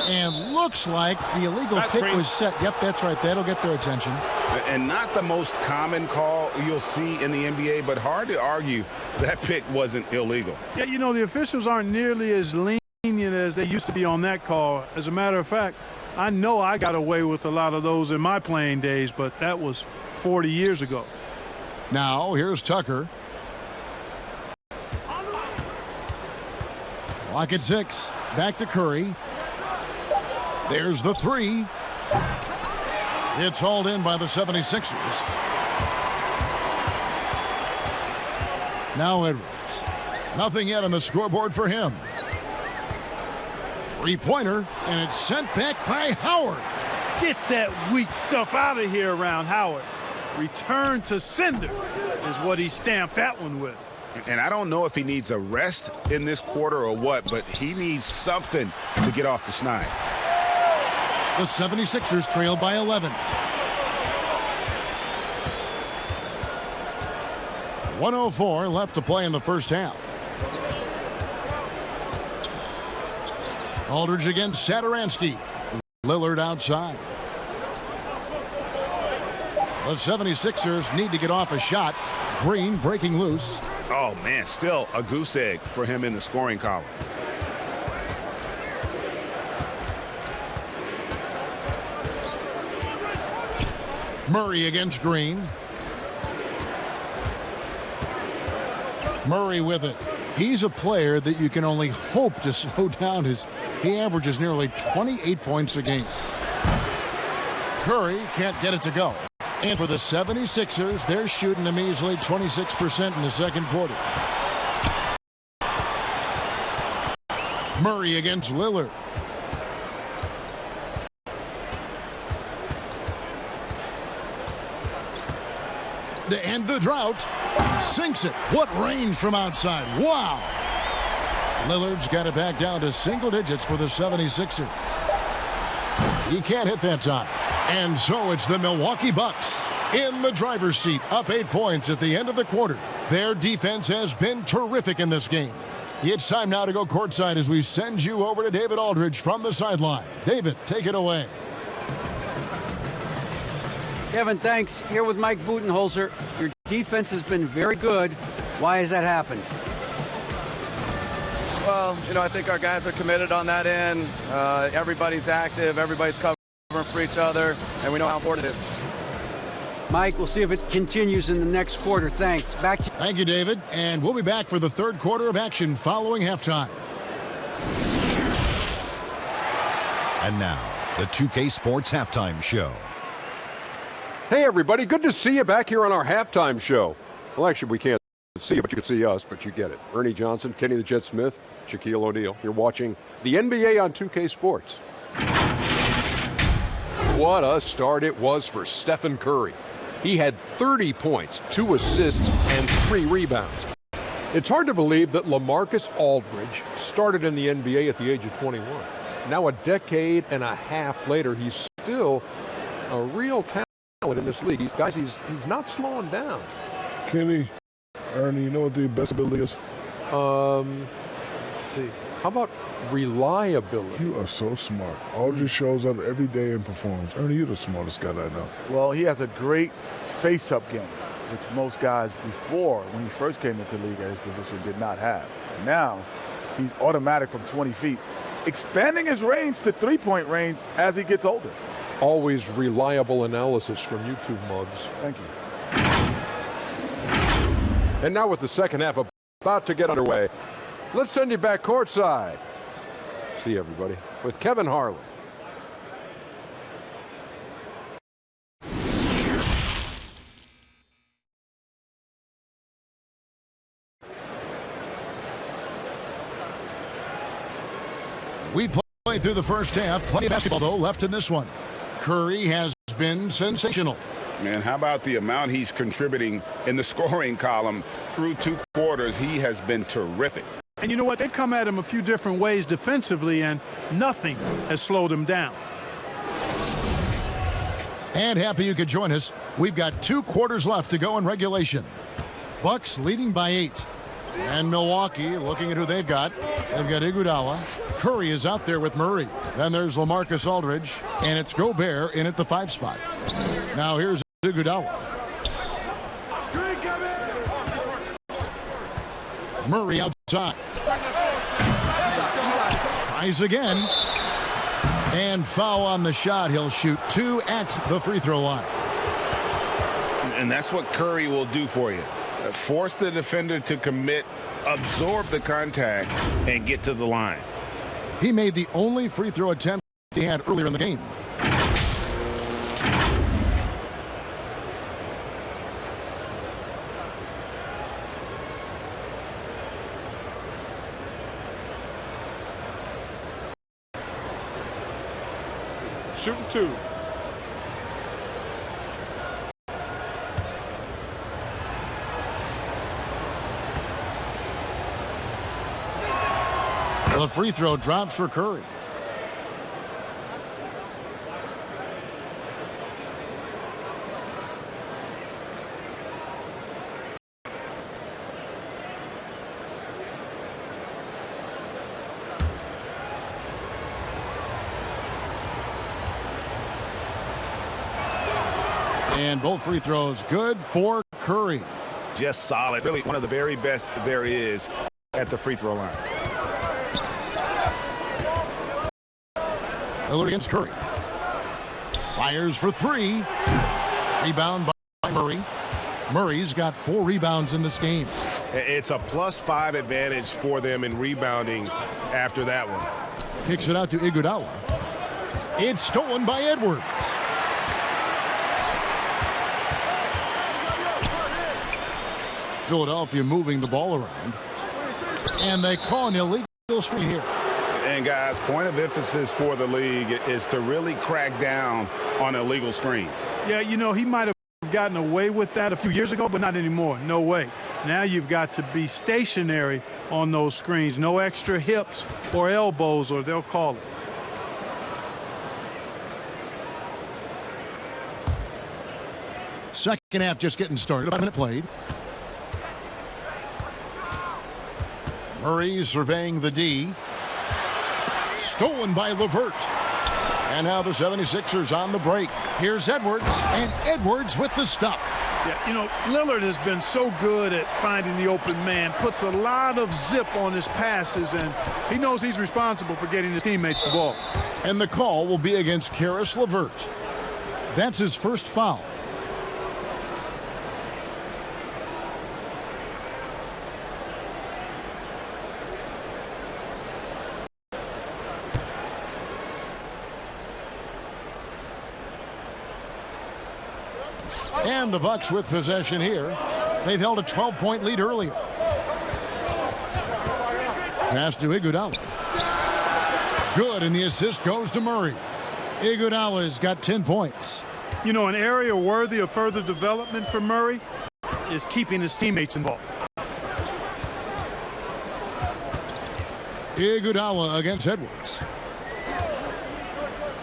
Speaker 2: And looks like the illegal kick was set. Yep, that's right. That'll get their attention.
Speaker 4: And not the most common call you'll see in the NBA, but hard to argue that pick wasn't illegal.
Speaker 5: Yeah, you know, the officials aren't nearly as lenient as they used to be on that call. As a matter of fact, I know I got away with a lot of those in my playing days, but that was 40 years ago.
Speaker 2: Now, here's Tucker. Clock at 6. Back to Curry. There's the three. It's hauled in by the 76ers. Now Edwards. Nothing yet on the scoreboard for him. Three-pointer, and it's sent back by Howard.
Speaker 5: Get that weak stuff out of here around Howard. Return to sender is what he stamped that one with.
Speaker 4: And I don't know if he needs a rest in this quarter or what, but he needs something to get off the schneid.
Speaker 2: The 76ers trail by 11. 1:04 left to play in the first half. Aldridge against Satoransky. Lillard outside. The 76ers need to get off a shot. Green breaking loose.
Speaker 4: Oh, man, still a goose egg for him in the scoring column.
Speaker 2: Murray against Green. Murray with it. He's a player that you can only hope to slow down. He averages nearly 28 points a game. Curry can't get it to go. And for the 76ers, they're shooting a measly 26% in the second quarter. Murray against Lillard. To end the drought, sinks it. What range from outside. Wow. Lillard's got it back down to single digits for the 76ers. He can't hit that time. And so it's the Milwaukee Bucks in the driver's seat, up 8 points at the end of the quarter. Their defense has been terrific in this game. It's time now to go courtside as we send you over to David Aldridge from the sideline. David, take it away.
Speaker 3: Kevin, thanks. Here with Mike Budenholzer. Your defense has been very good. Why has that happened?
Speaker 8: Well, you know, I think our guys are committed on that end. Everybody's active. Everybody's covering for each other, and we know how important it is.
Speaker 3: Mike, we'll see if it continues in the next quarter. Thanks. Back to you.
Speaker 2: Thank you, David. And we'll be back for the third quarter of action following halftime.
Speaker 9: And now, the 2K Sports Halftime Show.
Speaker 10: Hey, everybody. Good to see you back here on our halftime show. Well, actually, we can't see you, but you can see us, but you get it. Ernie Johnson, Kenny the Jet Smith, Shaquille O'Neal. You're watching the NBA on 2K Sports. What a start it was for Stephen Curry. He had 30 points, 2 assists, and 3 rebounds. It's hard to believe that Lamarcus Aldridge started in the NBA at the age of 21. Now a decade and a half later, he's still a real talent in this league. Guys, he's not slowing down.
Speaker 11: Kenny, Ernie, you know what the best ability is?
Speaker 10: Let's see. How about reliability?
Speaker 11: You are so smart. Aldridge shows up every day and performs. Ernie, you're the smartest guy I know.
Speaker 12: Well, he has a great face-up game, which most guys before, when he first came into the league at his position, did not have. Now, he's automatic from 20 feet, expanding his range to three-point range as he gets older.
Speaker 10: Always reliable analysis from you two mugs.
Speaker 12: Thank you.
Speaker 10: And now with the second half about to get underway, let's send you back courtside. See everybody with Kevin Harlan.
Speaker 2: We played through the first half. Plenty of basketball, though, left in this one. Curry has been sensational.
Speaker 4: Man, how about the amount he's contributing in the scoring column through 2 quarters? He has been terrific.
Speaker 5: And you know what? They've come at him a few different ways defensively, and nothing has slowed him down.
Speaker 2: And happy you could join us. We've got 2 quarters left to go in regulation. Bucks leading by 8. And Milwaukee looking at who they've got. They've got Iguodala. Curry is out there with Murray. Then there's Lamarcus Aldridge. And it's Gobert in at the 5 spot. Now here's Iguodala. Murray outside. Tries again. And foul on the shot. He'll shoot 2 at the free throw line.
Speaker 4: And that's what Curry will do for you. Force the defender to commit, absorb the contact, and get to the line.
Speaker 2: He made the only free throw attempt he had earlier in the game.
Speaker 7: Shooting 2.
Speaker 2: The free throw drops for Curry. And both free throws good for Curry.
Speaker 6: Just solid. Really one of the very best there is at the free throw line.
Speaker 2: Lillard against Curry. Fires for 3. Rebound by Murray. Murray's got 4 rebounds in this game.
Speaker 6: It's a +5 advantage for them in rebounding after that one.
Speaker 2: Kicks it out to Iguodala. It's stolen by Edwards. Philadelphia moving the ball around. And they call an illegal screen here.
Speaker 4: And guys, point of emphasis for the league is to really crack down on illegal screens.
Speaker 5: Yeah, you know, he might have gotten away with that a few years ago, but not anymore. No way. Now you've got to be stationary on those screens. No extra hips or elbows, or they'll call it.
Speaker 2: Second half just getting started. 5 minute played. Murray surveying the D. Stolen by LeVert. And now the 76ers on the break. Here's Edwards, and Edwards with the stuff.
Speaker 5: Yeah, you know, Lillard has been so good at finding the open man, puts a lot of zip on his passes, and he knows he's responsible for getting his teammates the ball.
Speaker 2: And the call will be against Karis LeVert. That's his first foul. And the Bucks with possession here. They've held a 12-point lead earlier. Pass to Iguodala. Good, and the assist goes to Murray. Iguodala's got 10 points.
Speaker 5: You know, an area worthy of further development for Murray is keeping his teammates involved.
Speaker 2: Iguodala against Edwards.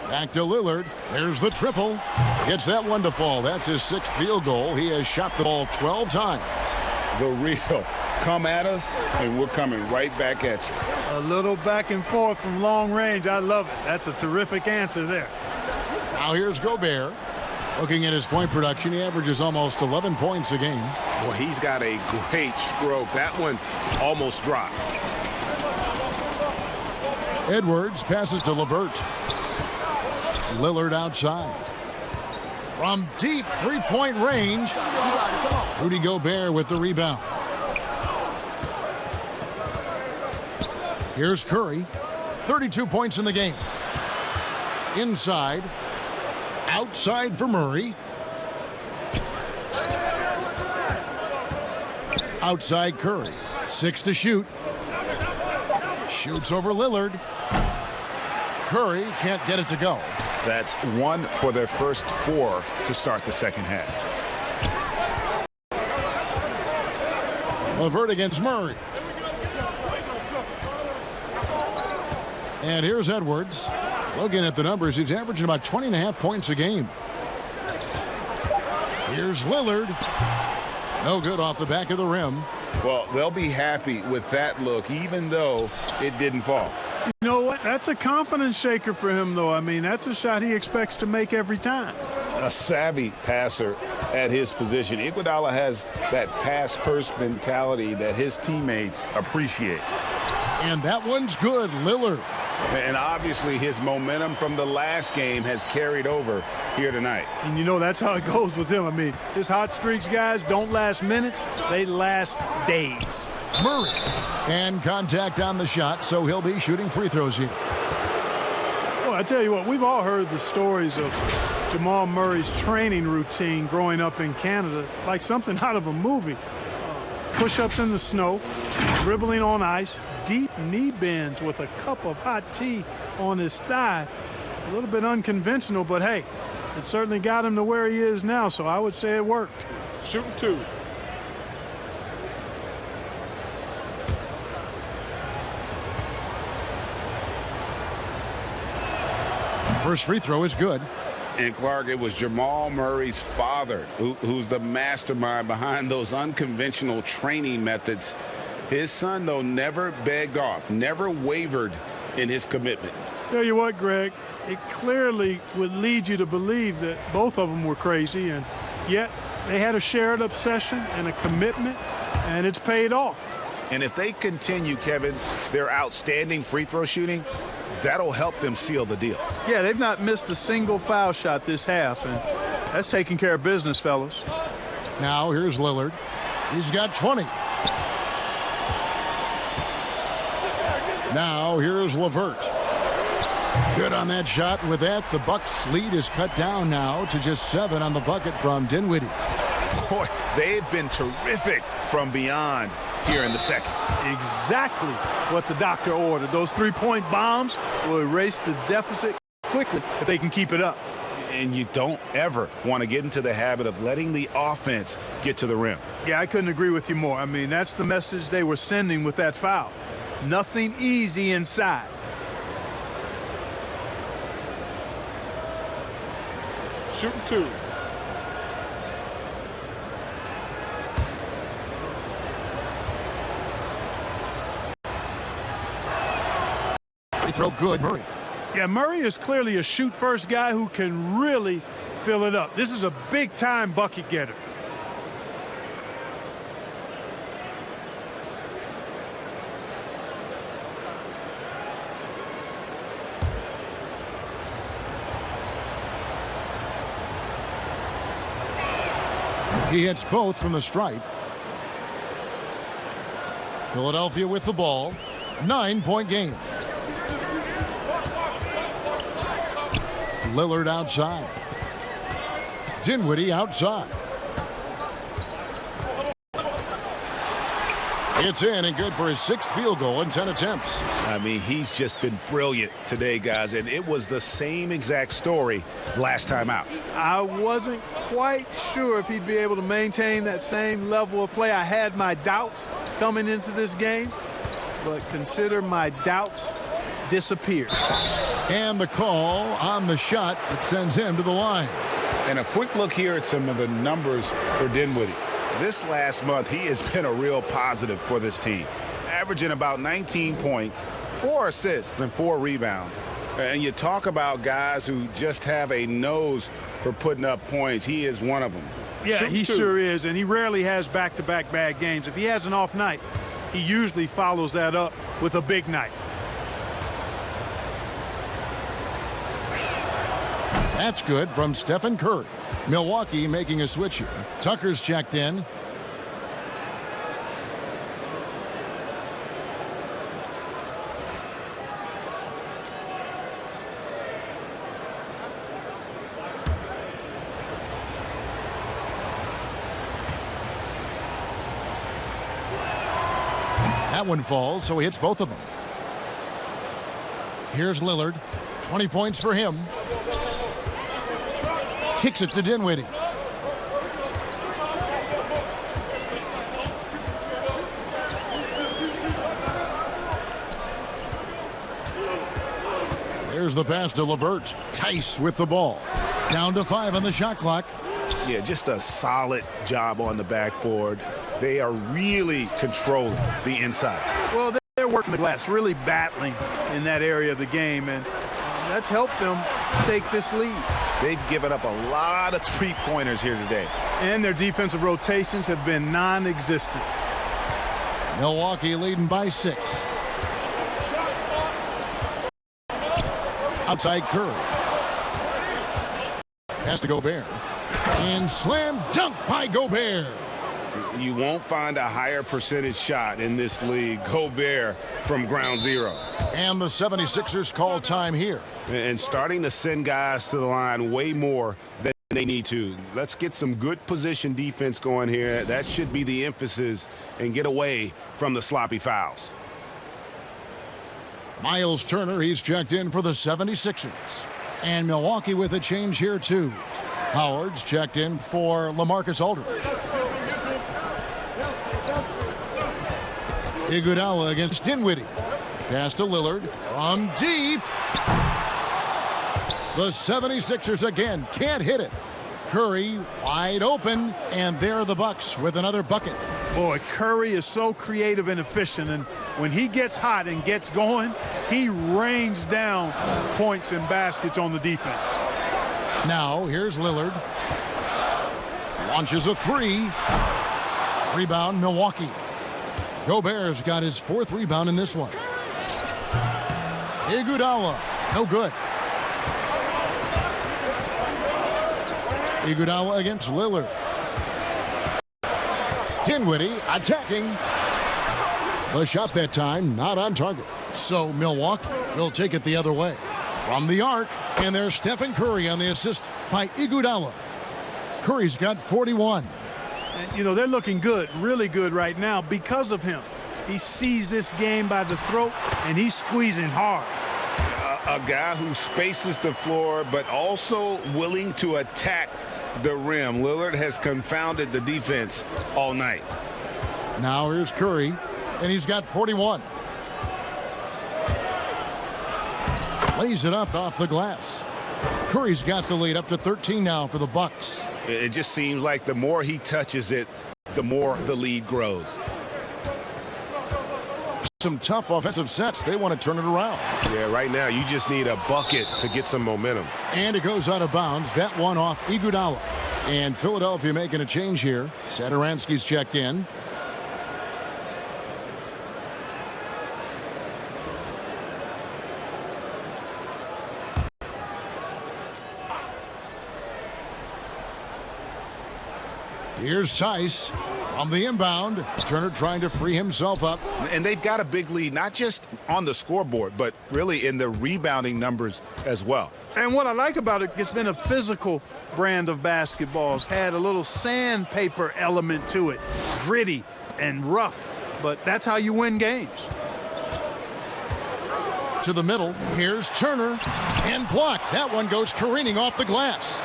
Speaker 2: Back to Lillard. There's the triple. Gets that one to fall. That's his 6th field goal. He has shot the ball 12 times.
Speaker 4: The real come at us, and we're coming right back at you.
Speaker 5: A little back and forth from long range. I love it. That's a terrific answer there.
Speaker 2: Now here's Gobert. Looking at his point production, he averages almost 11 points a game.
Speaker 6: Well, he's got a great stroke. That one almost dropped.
Speaker 2: Edwards passes to LeVert. Lillard outside. From deep three-point range, Rudy Gobert with the rebound. Here's Curry. 32 points in the game. Inside. Outside for Murray. Outside Curry. 6 to shoot. Shoots over Lillard. Curry can't get it to go.
Speaker 4: That's 1 for their first 4 to start the second half.
Speaker 2: LeVert against Murray. And here's Edwards. Looking at the numbers, he's averaging about 20.5 points a game. Here's Lillard. No good off the back of the rim.
Speaker 4: Well, they'll be happy with that look, even though it didn't fall.
Speaker 5: You know what? That's a confidence shaker for him, though. I mean, that's a shot he expects to make every time.
Speaker 4: A savvy passer at his position. Iguodala has that pass-first mentality that his teammates appreciate.
Speaker 2: And that one's good, Lillard.
Speaker 4: And obviously his momentum from the last game has carried over here tonight.
Speaker 5: And you know that's how it goes with him. I mean, his hot streaks, guys, don't last minutes. They last days.
Speaker 2: Murray. And contact on the shot, so he'll be shooting free throws here.
Speaker 5: Well, I tell you what, we've all heard the stories of Jamal Murray's training routine growing up in Canada, like something out of a movie. Push-ups in the snow, dribbling on ice, deep knee bends with a cup of hot tea on his thigh. A little bit unconventional, but hey, it certainly got him to where he is now, so I would say it worked.
Speaker 7: Shooting 2.
Speaker 2: First free throw is good.
Speaker 4: And Clark, it was Jamal Murray's father who's the mastermind behind those unconventional training methods. His son, though, never begged off, never wavered in his commitment.
Speaker 5: Tell you what, Greg, it clearly would lead you to believe that both of them were crazy, and yet they had a shared obsession and a commitment, and it's paid off.
Speaker 4: And if they continue, Kevin, their outstanding free throw shooting, that'll help them seal the deal.
Speaker 5: Yeah, they've not missed a single foul shot this half, and that's taking care of business, fellas.
Speaker 2: Now here's Lillard. He's got 20. Now here's LeVert. Good on that shot. With that, the Bucks' lead is cut down now to just 7 on the bucket from Dinwiddie.
Speaker 4: Boy, they've been terrific from beyond here in the second.
Speaker 5: Exactly what the doctor ordered. Those three-point bombs will erase the deficit quickly if they can keep it up.
Speaker 4: And you don't ever want to get into the habit of letting the offense get to the rim.
Speaker 5: Yeah, I couldn't agree with you more. I mean, that's the message they were sending with that foul. Nothing easy inside.
Speaker 7: Shooting 2.
Speaker 2: Free throw good, Murray.
Speaker 5: Yeah, Murray is clearly a shoot-first guy who can really fill it up. This is a big-time bucket getter.
Speaker 2: He hits both from the stripe. Philadelphia with the ball. 9-point game. Lillard outside. Dinwiddie outside. It's in and good for his 6th field goal in 10 attempts.
Speaker 4: I mean, he's just been brilliant today, guys, and it was the same exact story last time out.
Speaker 5: I wasn't quite sure if he'd be able to maintain that same level of play. I had my doubts coming into this game, but consider my doubts disappeared.
Speaker 2: And the call on the shot that sends him to the line.
Speaker 4: And a quick look here at some of the numbers for Dinwiddie. This last month, he has been a real positive for this team, averaging about 19 points, 4 assists, and 4 rebounds. And you talk about guys who just have a nose for putting up points. He is one of them.
Speaker 5: Yeah, he sure is, and he rarely has back-to-back bad games. If he has an off night, he usually follows that up with a big night.
Speaker 2: That's good from Steph Curry. Milwaukee making a switch here. Tucker's checked in. That one falls, so he hits both of them. Here's Lillard. 20 points for him. Kicks it to Dinwiddie. Here's the pass to LeVert. Tice with the ball. Down to 5 on the shot clock.
Speaker 6: Yeah, just a solid job on the backboard. They are really controlling the inside.
Speaker 5: Well, they're working the glass, really battling in that area of the game, and that's helped them stake this lead.
Speaker 6: They've given up a lot of three-pointers here today.
Speaker 5: And their defensive rotations have been non-existent.
Speaker 2: Milwaukee leading by 6. Outside Curry. Has to Gobert. And slam dunk by Gobert.
Speaker 6: You won't find a higher percentage shot in this league. Gobert from ground zero.
Speaker 2: And the 76ers call time here.
Speaker 6: And starting to send guys to the line way more than they need to. Let's get some good position defense going here. That should be the emphasis, and get away from the sloppy fouls.
Speaker 2: Miles Turner, he's checked in for the 76ers. And Milwaukee with a change here too. Howard's checked in for Lamarcus Aldridge. Iguodala against Dinwiddie. Pass to Lillard from deep. The 76ers again can't hit it. Curry wide open, and there are the Bucks with another bucket.
Speaker 5: Boy, Curry is so creative and efficient, and when he gets hot and gets going, he rains down points and baskets on the defense.
Speaker 2: Now here's Lillard. Launches a 3. Rebound Milwaukee. Gobert's got his 4th rebound in this one. Iguodala, no good. Iguodala against Lillard. Dinwiddie attacking. The shot that time not on target. So Milwaukee will take it the other way. From the arc, and there's Stephen Curry on the assist by Iguodala. Curry's got 41.
Speaker 5: And, you know, they're looking good, really good right now because of him. He sees this game by the throat, and he's squeezing hard.
Speaker 6: A guy who spaces the floor, but also willing to attack the rim. Lillard has confounded the defense all night.
Speaker 2: Now here's Curry, and he's got 41. Lays it up off the glass. Curry's got the lead up to 13 now for the Bucks.
Speaker 6: It just seems like the more he touches it, the more the lead grows.
Speaker 2: Some tough offensive sets. They want to turn it around.
Speaker 6: Yeah, right now you just need a bucket to get some momentum.
Speaker 2: And it goes out of bounds. That one off Iguodala. And Philadelphia making a change here. Satoransky's checked in. Here's Tice from the inbound. Turner trying to free himself up.
Speaker 6: And they've got a big lead, not just on the scoreboard, but really in the rebounding numbers as well.
Speaker 5: And what I like about it, it's been a physical brand of basketball. It's had a little sandpaper element to it. Gritty and rough, but that's how you win games.
Speaker 2: To the middle, here's Turner, and blocked. That one goes careening off the glass.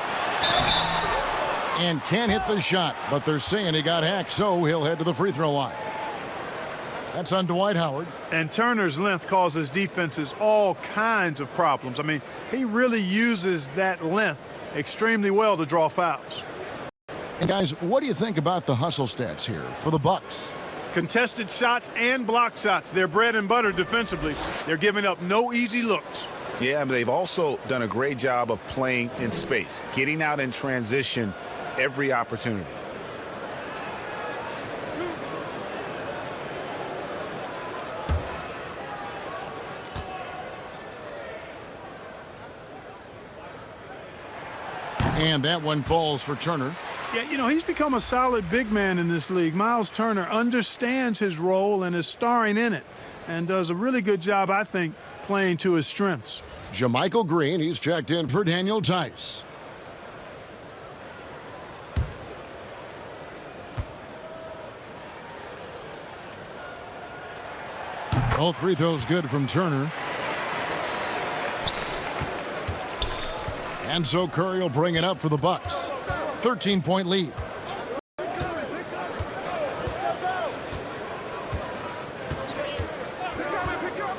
Speaker 2: And can't hit the shot, but they're saying he got hacked, so he'll head to the free throw line. That's on Dwight Howard.
Speaker 5: And Turner's length causes defenses all kinds of problems. I mean, he really uses that length extremely well to draw fouls.
Speaker 2: And guys, what do you think about the hustle stats here for the Bucks?
Speaker 5: Contested shots and block shots. They're bread and butter defensively. They're giving up no easy looks.
Speaker 6: Yeah, but they've also done a great job of playing in space, getting out in transition every opportunity.
Speaker 2: And that one falls for Turner.
Speaker 5: Yeah, you know, he's become a solid big man in this league. Miles Turner understands his role and is starring in it and does a really good job, I think, playing to his strengths.
Speaker 2: Jermichael Green, he's checked in for Daniel Tice. All free throws good from Turner. And so Curry will bring it up for the Bucks. 13-point lead.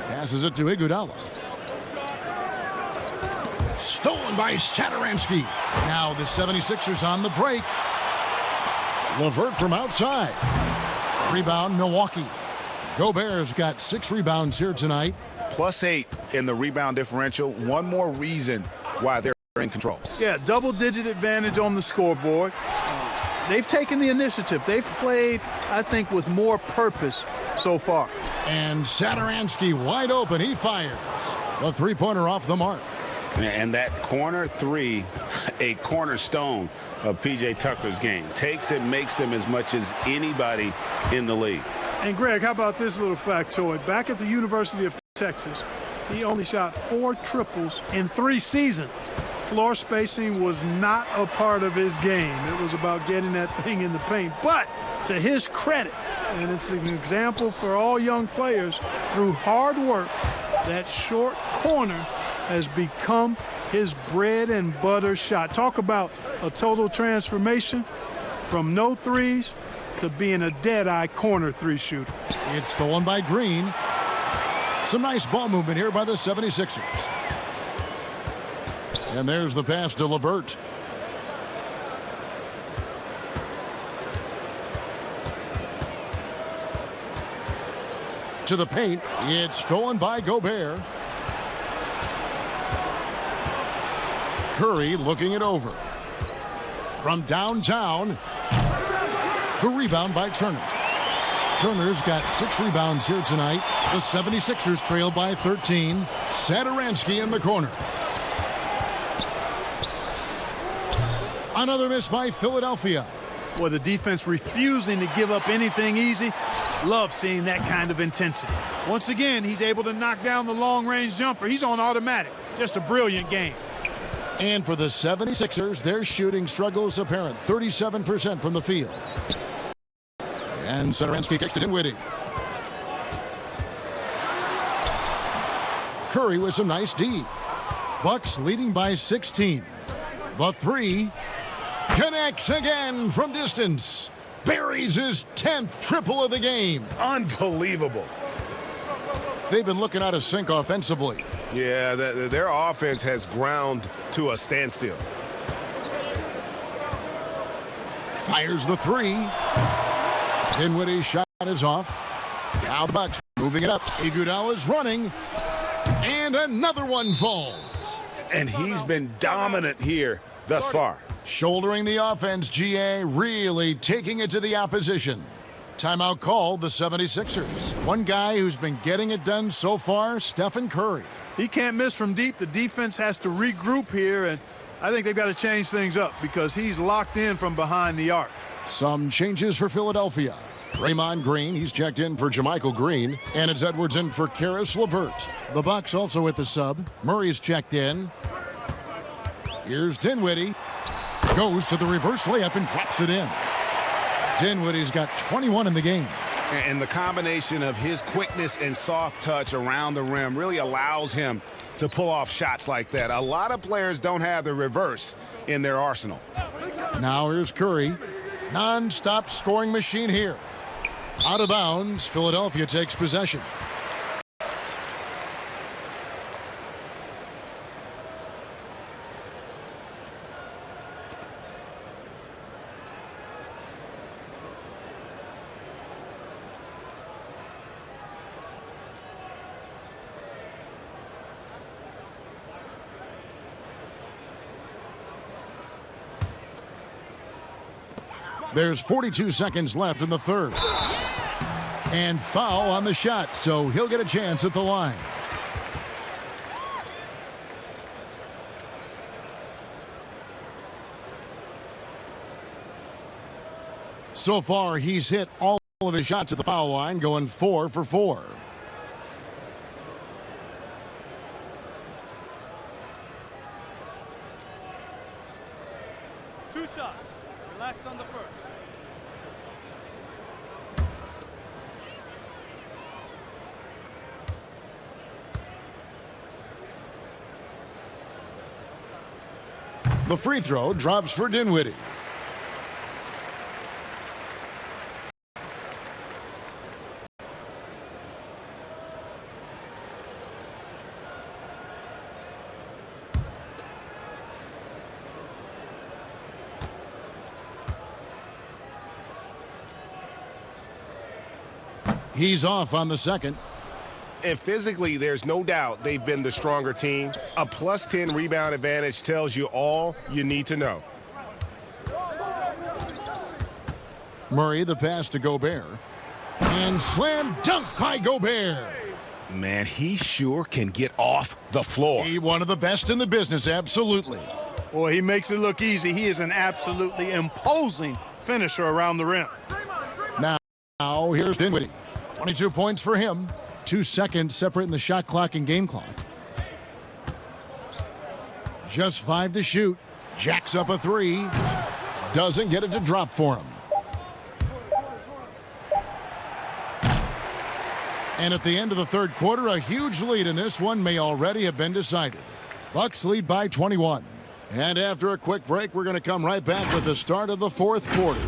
Speaker 2: Passes it to Iguodala. Stolen by Satoransky. Now the 76ers on the break. LeVert from outside. Rebound, Milwaukee. Gobert's got 6 rebounds here tonight.
Speaker 4: +8 in the rebound differential. One more reason why they're in control.
Speaker 5: Yeah, double-digit advantage on the scoreboard. They've taken the initiative. They've played, I think, with more purpose so far.
Speaker 2: And Satoransky wide open. He fires. The three-pointer off the mark.
Speaker 4: And that corner three, a cornerstone of P.J. Tucker's game. Takes it, makes them as much as anybody in the league.
Speaker 5: And, Greg, how about this little factoid? Back at the University of Texas, he only shot 4 triples in 3 seasons. Floor spacing was not a part of his game. It was about getting that thing in the paint. But to his credit, and it's an example for all young players, through hard work, that short corner has become his bread and butter shot. Talk about a total transformation from no threes to being a dead-eye corner 3 shooter.
Speaker 2: It's stolen by Green. Some nice ball movement here by the 76ers. And there's the pass to LeVert. To the paint. It's stolen by Gobert. Curry looking it over. From downtown. The rebound by Turner. Turner's got 6 rebounds here tonight. The 76ers trail by 13. Satoransky in the corner. Another miss by Philadelphia.
Speaker 5: Boy, the defense refusing to give up anything easy. Love seeing that kind of intensity. Once again, he's able to knock down the long-range jumper. He's on automatic. Just a brilliant game.
Speaker 2: And for the 76ers, their shooting struggles apparent. 37% from the field. And Satoransky kicks to Dinwiddie. Curry with some nice D. Bucks leading by 16. The 3 connects again from distance. Buries his 10th triple of the game.
Speaker 6: Unbelievable.
Speaker 2: They've been looking out of sync offensively.
Speaker 6: Yeah, their offense has ground to a standstill.
Speaker 2: Fires the 3. Dinwiddie's shot is off. Now the Bucks moving it up. Iguodala's running. And another one falls.
Speaker 6: And he's been dominant here thus far.
Speaker 2: Shouldering the offense, GA really taking it to the opposition. Timeout called the 76ers. One guy who's been getting it done so far, Steph Curry.
Speaker 5: He can't miss from deep. The defense has to regroup here, and I think they've got to change things up because he's locked in from behind the arc.
Speaker 2: Some changes for Philadelphia. Draymond Green, he's checked in for Jermichael Green, and it's Edwards in for Karis LeVert. The Bucks also with the sub. Murray's checked in. Here's Dinwiddie. Goes to the reverse layup and drops it in. Dinwiddie's got 21 in the game.
Speaker 4: And the combination of his quickness and soft touch around the rim really allows him to pull off shots like that. A lot of players don't have the reverse in their arsenal.
Speaker 2: Now here's Curry. Non-stop scoring machine here. Out of bounds, Philadelphia takes possession. There's 42 seconds left in the third. And foul on the shot, so he'll get a chance at the line. So far, he's hit all of his shots at the foul line, going 4 for 4.
Speaker 13: Two shots. Relax on the first.
Speaker 2: The free throw drops for Dinwiddie. He's off on the second.
Speaker 6: And physically, there's no doubt they've been the stronger team. A plus 10 rebound advantage tells you all you need to know.
Speaker 2: Murray, the pass to Gobert. And slam dunk by Gobert.
Speaker 6: Man, he sure can get off the floor.
Speaker 2: He one of the best in the business, absolutely.
Speaker 5: Boy, he makes it look easy. He is an absolutely imposing finisher around the rim.
Speaker 2: Now here's Dinwiddie. 22 points for him. 2 seconds separating the shot clock and game clock. Just 5 to shoot. Jacks up a 3. Doesn't get it to drop for him. And at the end of the third quarter, a huge lead in this one may already have been decided. Bucks lead by 21. And after a quick break, we're going to come right back with the start of the fourth quarter.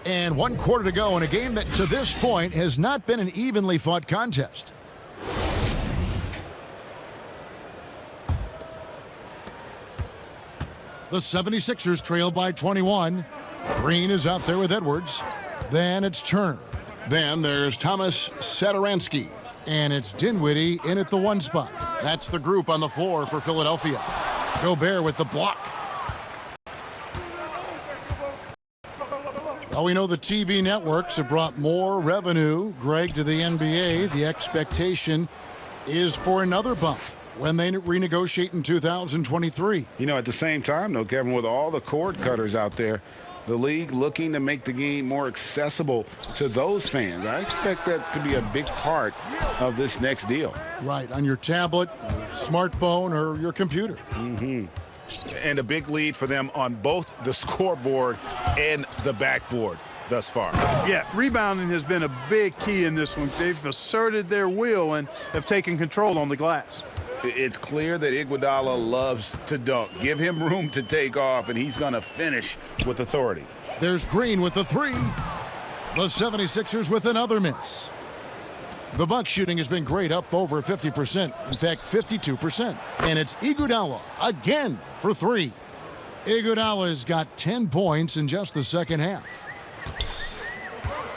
Speaker 2: And 1 quarter to go in a game that to this point has not been an evenly fought contest. The 76ers trail by 21. Green is out there with Edwards. Then it's Turner. Then there's Thomas Satoransky. And it's Dinwiddie in at the 1 spot. That's the group on the floor for Philadelphia. Gobert with the block. Well, we know the TV networks have brought more revenue, Greg, to the NBA. The expectation is for another bump when they renegotiate in 2023.
Speaker 4: You know, at the same time, though, Kevin, with all the cord cutters out there, the league looking to make the game more accessible to those fans. I expect that to be a big part of this next deal.
Speaker 2: Right, on your tablet, your smartphone, or your computer.
Speaker 6: Mm-hmm. And a big lead for them on both the scoreboard and the backboard thus far.
Speaker 5: Yeah, rebounding has been a big key in this one. They've asserted their will and have taken control on the glass.
Speaker 6: It's clear that Iguodala loves to dunk. Give him room to take off, and he's going to finish with authority.
Speaker 2: There's Green with the 3. The 76ers with another miss. The Bucks shooting has been great, up over 50%. In fact, 52%. And it's Iguodala again for 3. Iguodala's got 10 points in just the second half.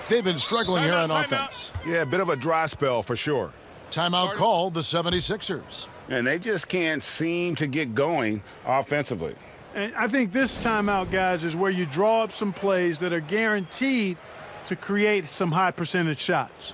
Speaker 2: They've been struggling here on offense.
Speaker 6: Yeah, a bit of a dry spell for sure.
Speaker 2: Timeout called the 76ers.
Speaker 4: And they just can't seem to get going offensively.
Speaker 5: And I think this timeout, guys, is where you draw up some plays that are guaranteed to create some high percentage shots.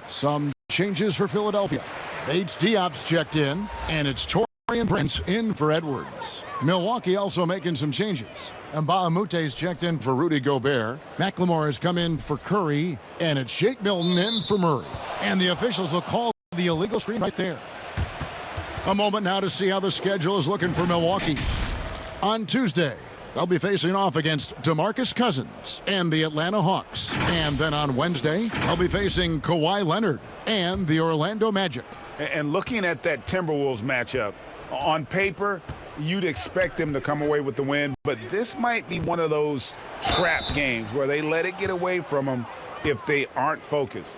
Speaker 2: Some changes for Philadelphia. Bates Diop's checked in, and it's Taurean Prince in for Edwards. Milwaukee also making some changes. Mbah-a-Moute's checked in for Rudy Gobert. McLemore has come in for Curry, and it's Shake Milton in for Murray. And the officials will call the illegal screen right there. A moment now to see how the schedule is looking for Milwaukee. On Tuesday, they'll be facing off against DeMarcus Cousins and the Atlanta Hawks. And then on Wednesday, they'll be facing Kawhi Leonard and the Orlando Magic.
Speaker 6: And looking at that Timberwolves matchup, on paper, you'd expect them to come away with the win. But this might be one of those trap games where they let it get away from them if they aren't focused.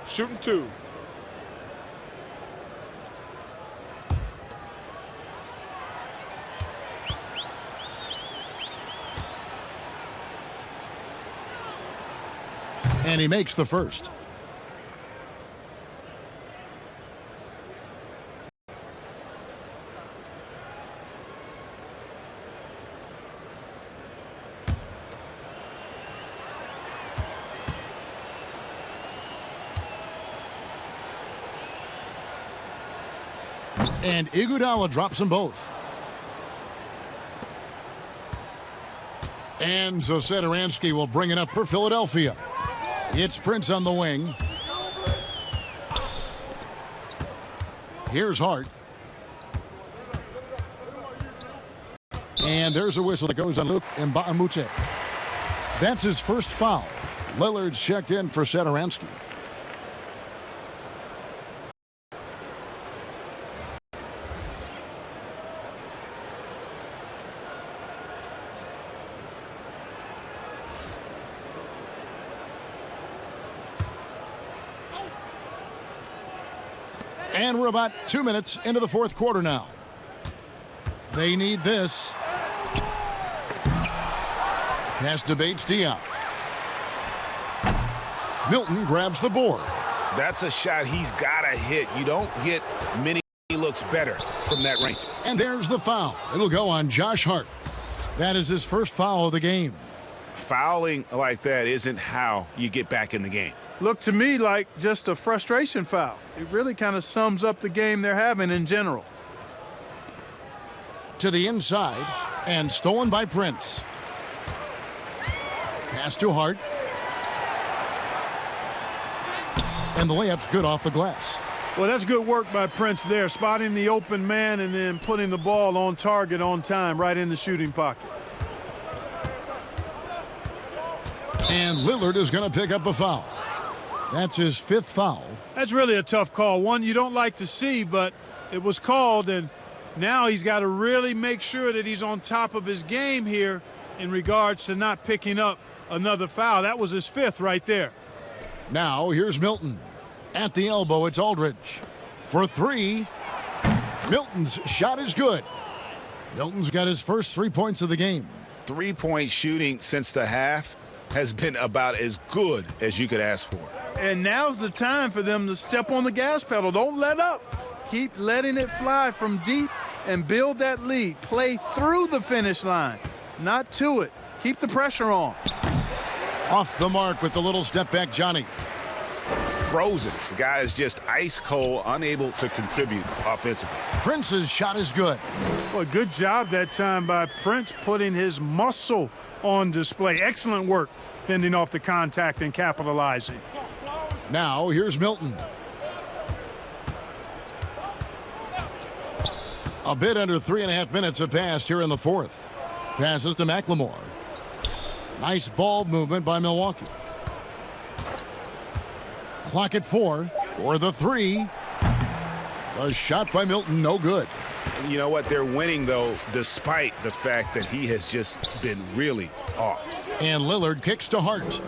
Speaker 7: Shooting 2.
Speaker 2: And he makes the first. And Iguodala drops them both. And so Satoransky will bring it up for Philadelphia. It's Prince on the wing. Here's Hart. And there's a whistle that goes on Luke Mbamute. That's his first foul. Lillard's checked in for Satoransky. And we're about 2 minutes into the fourth quarter now. They need this. Pass to Bates-Diop. Milton grabs the board.
Speaker 4: That's a shot he's got to hit. You don't get many looks better from that range.
Speaker 2: And there's the foul. It'll go on Josh Hart. That is his first foul of the game.
Speaker 4: Fouling like that isn't how you get back in the game.
Speaker 5: Looked to me like just a frustration foul. It really kind of sums up the game they're having in general.
Speaker 2: To the inside, and stolen by Prince. Pass to Hart. And the layup's good off the glass.
Speaker 5: Well, that's good work by Prince there, spotting the open man and then putting the ball on target on time right in the shooting pocket.
Speaker 2: And Lillard is going to pick up the foul. That's his fifth foul.
Speaker 5: That's really a tough call. One you don't like to see, but it was called, and now he's got to really make sure that he's on top of his game here in regards to not picking up another foul. That was his fifth right there.
Speaker 2: Now here's Milton. At the elbow, it's Aldridge. For three. Milton's shot is good. Milton's got his first 3 points of the game.
Speaker 4: 3-point shooting since the half has been about as good as you could ask for.
Speaker 5: And now's the time for them to step on the gas pedal. Don't let up. Keep letting it fly from deep and build that lead. Play through the finish line, not to it. Keep the pressure on.
Speaker 2: Off the mark with the little step back, Johnny.
Speaker 4: Frozen. The guy is just ice cold, unable to contribute offensively.
Speaker 2: Prince's shot is good.
Speaker 5: Well, good job that time by Prince putting his muscle on display. Excellent work fending off the contact and capitalizing.
Speaker 2: Now here's Milton. A bit under 3.5 minutes have passed here in the fourth. Passes to McLemore. Nice ball movement by Milwaukee. Clock at 4 for the three. A shot by Milton, no good.
Speaker 4: You know what? They're winning, though, despite the fact that he has just been really off.
Speaker 2: And Lillard kicks to Hart.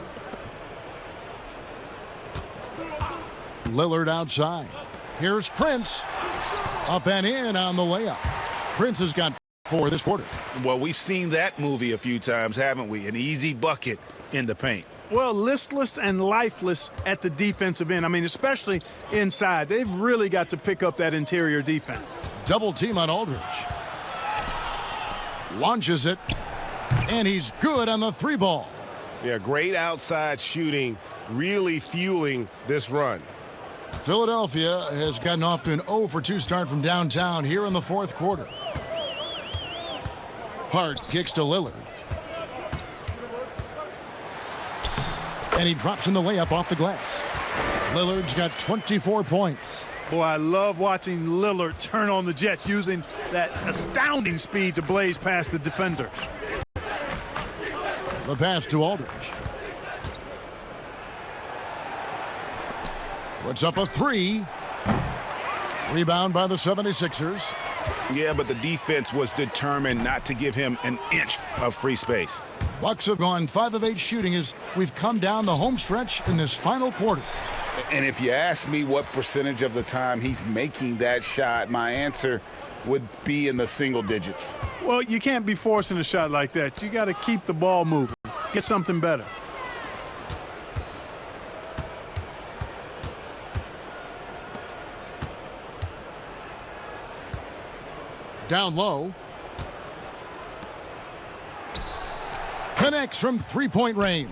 Speaker 2: Lillard outside. Here's Prince. Up and in on the layup. Prince has got 4 this quarter.
Speaker 4: Well, we've seen that movie a few times, haven't we? An easy bucket in the paint.
Speaker 5: Well, listless and lifeless at the defensive end. I mean, especially inside. They've really got to pick up that interior defense.
Speaker 2: Double team on Aldridge. Launches it. And he's good on the 3 ball.
Speaker 6: Yeah, great outside shooting, really fueling this run.
Speaker 2: Philadelphia has gotten off to an 0 for 2 start from downtown here in the fourth quarter. Hart kicks to Lillard. And he drops in the layup off the glass. Lillard's got 24 points.
Speaker 5: Boy, I love watching Lillard turn on the Jets, using that astounding speed to blaze past the defenders.
Speaker 2: The pass to Aldridge. Puts up a 3. Rebound by the 76ers.
Speaker 4: Yeah, but the defense was determined not to give him an inch of free space.
Speaker 2: Bucks have gone 5 of 8 shooting as we've come down the home stretch in this final quarter.
Speaker 4: And if you ask me what percentage of the time he's making that shot, my answer would be in the single digits.
Speaker 5: Well, you can't be forcing a shot like that. You got to keep the ball moving. Get something better.
Speaker 2: Down low. Connects from 3-point range.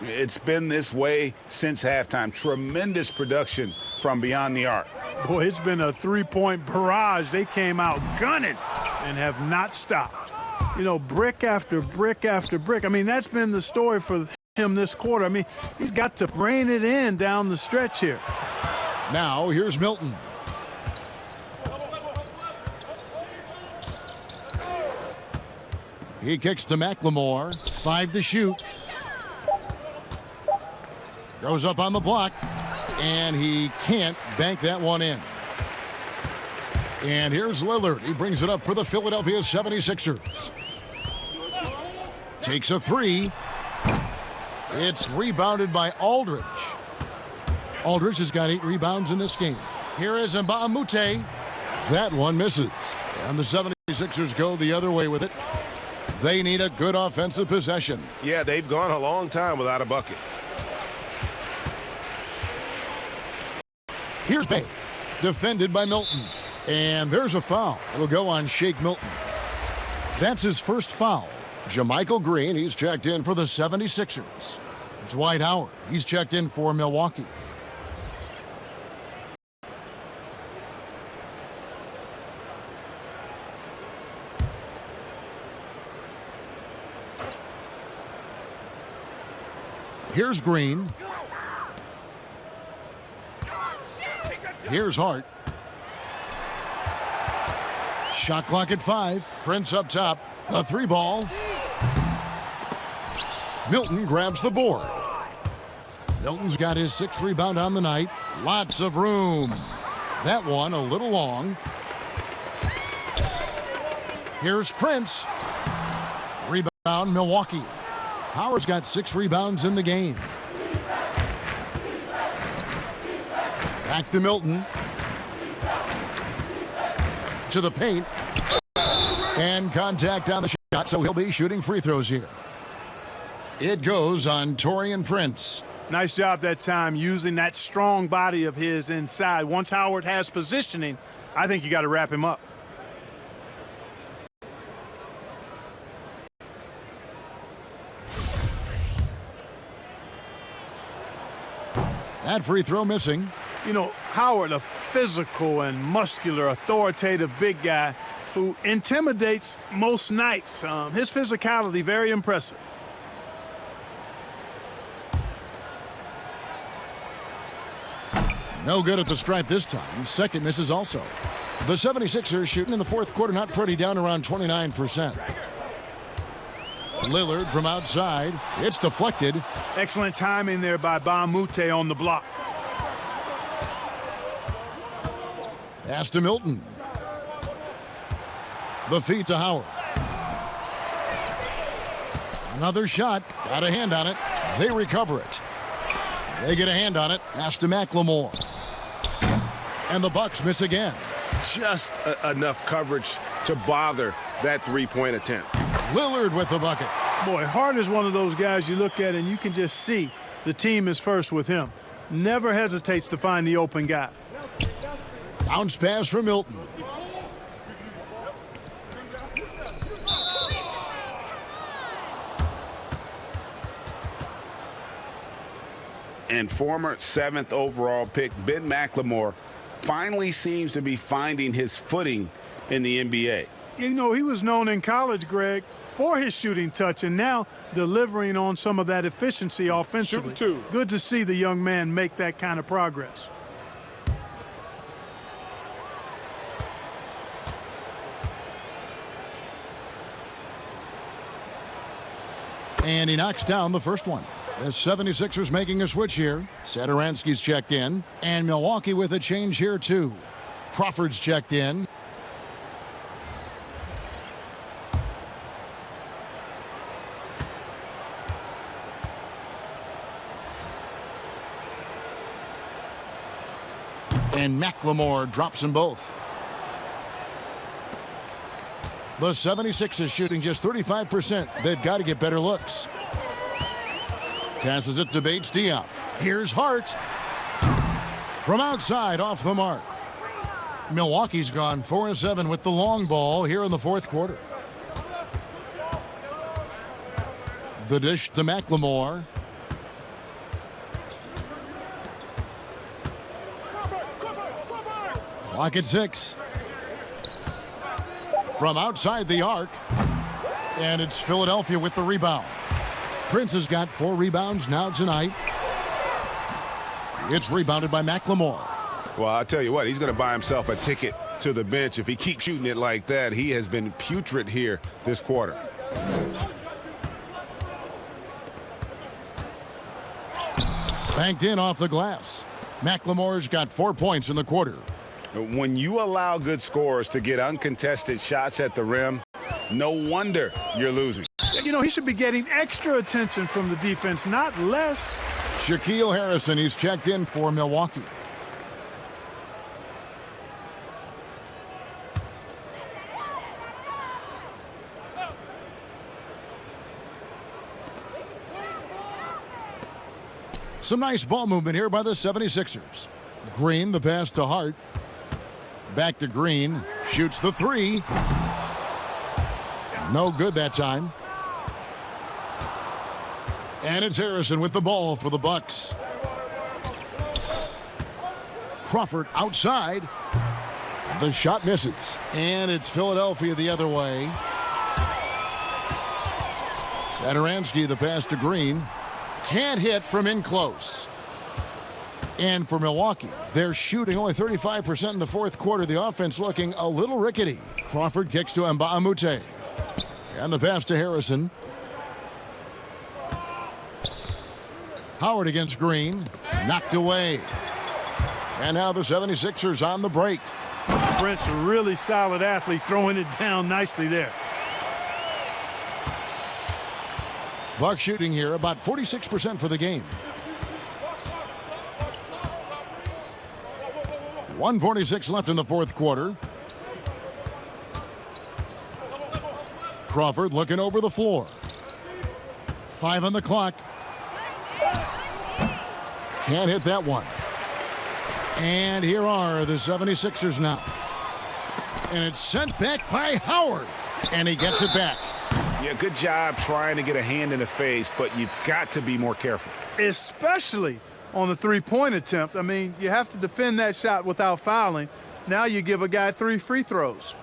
Speaker 4: It's been this way since halftime. Tremendous production from beyond the arc.
Speaker 5: Boy, it's been a three-point barrage. They came out gunning and have not stopped. You know, brick after brick after brick. I mean, that's been the story for him this quarter. I mean, he's got to rein it in down the stretch here.
Speaker 2: Now, here's Milton. He kicks to McLemore. 5 to shoot. Goes up on the block. And he can't bank that one in. And here's Lillard. He brings it up for the Philadelphia 76ers. Takes a three. It's rebounded by Aldridge. Aldridge has got 8 rebounds in this game. Here is Mbamute. That one misses. And the 76ers go the other way with it. They need a good offensive possession.
Speaker 6: Yeah, they've gone a long time without a bucket.
Speaker 2: Here's Bay. Defended by Milton. And there's a foul. It'll go on Shake Milton. That's his first foul. Jermichael Green, he's checked in for the 76ers. Dwight Howard, he's checked in for Milwaukee. Here's Green. Here's Hart. Shot clock at 5. Prince up top. A 3-ball. Milton grabs the board. Milton's got his 6th rebound on the night. Lots of room. That one a little long. Here's Prince. Rebound, Milwaukee. Howard's got 6 rebounds in the game. Back to Milton. To the paint. And contact on the shot, so he'll be shooting free throws here. It goes on Taurean Prince.
Speaker 5: Nice job that time using that strong body of his inside. Once Howard has positioning, I think you got to wrap him up.
Speaker 2: That free throw missing.
Speaker 5: You know, Howard, a physical and muscular, authoritative big guy who intimidates most nights. His physicality, very impressive.
Speaker 2: No good at the stripe this time. Second misses also. The 76ers shooting in the 4th quarter, not pretty, down around 29%. Lillard from outside. It's deflected.
Speaker 5: Excellent timing there by Mbamute on the block.
Speaker 2: Pass to Milton. The feed to Howard. Another shot. Got a hand on it. They recover it. They get a hand on it. Pass to McLemore. And the Bucks miss again.
Speaker 6: Just enough coverage to bother that three-point attempt.
Speaker 2: Lillard with the bucket.
Speaker 5: Boy, Hart is one of those guys you look at and you can just see the team is first with him. Never hesitates to find the open guy.
Speaker 2: Bounce pass for Milton.
Speaker 4: And former 7th overall pick Ben McLemore finally seems to be finding his footing in the NBA.
Speaker 5: You know, he was known in college, Greg, for his shooting touch, and now delivering on some of that efficiency offensively.
Speaker 7: Shooting 2.
Speaker 5: Good to see the young man make that kind of progress.
Speaker 2: And he knocks down the first one. The 76ers making a switch here. Satoransky's checked in. And Milwaukee with a change here, too. Crawford's checked in. And McLemore drops them both. The 76ers shooting just 35%. They've got to get better looks. Passes it to Bates Diop. Here's Hart. From outside, off the mark. Milwaukee's gone 4-7 with the long ball here in the 4th quarter. The dish to McLemore. Clock at 6. From outside the arc. And it's Philadelphia with the rebound. Prince has got 4 rebounds now tonight. It's rebounded by McLemore.
Speaker 6: Well, I'll tell you what, he's going to buy himself a ticket to the bench if he keeps shooting it like that. He has been putrid here this quarter.
Speaker 2: Banked in off the glass. McLemore's got 4 points in the quarter.
Speaker 6: When you allow good scorers to get uncontested shots at the rim, no wonder you're losing.
Speaker 5: You know, he should be getting extra attention from the defense, not less.
Speaker 2: Shaquille Harrison, he's checked in for Milwaukee. Some nice ball movement here by the 76ers. Green, the pass to Hart. Back to Green. Shoots the 3. No good that time. And it's Harrison with the ball for the Bucks. Crawford outside. The shot misses. And it's Philadelphia the other way. Satoransky, the pass to Green. Can't hit from in close. And for Milwaukee, they're shooting only 35% in the fourth quarter. The offense looking a little rickety. Crawford kicks to Mbamute. And the pass to Harrison. Howard against Green. Knocked away. And now the 76ers on the break.
Speaker 5: Brent's a really solid athlete, throwing it down nicely there.
Speaker 2: Bucks shooting here about 46% for the game. 1:46 left in the fourth quarter. Crawford looking over the floor. 5 on the clock. Can't hit that one. And here are the 76ers now. And it's sent back by Howard. And he gets it back.
Speaker 6: Yeah, good job trying to get a hand in the face, but you've got to be more careful.
Speaker 5: Especially on the three-point attempt. I mean, you have to defend that shot without fouling. Now you give a guy 3 free throws.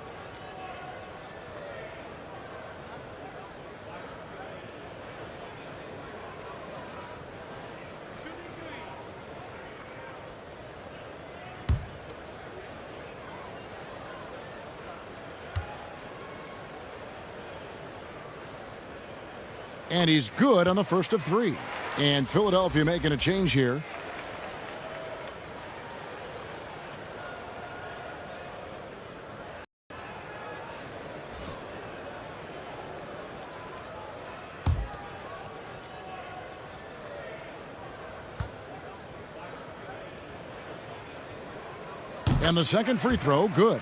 Speaker 2: And he's good on the first of 3. And Philadelphia making a change here. And the second free throw, good.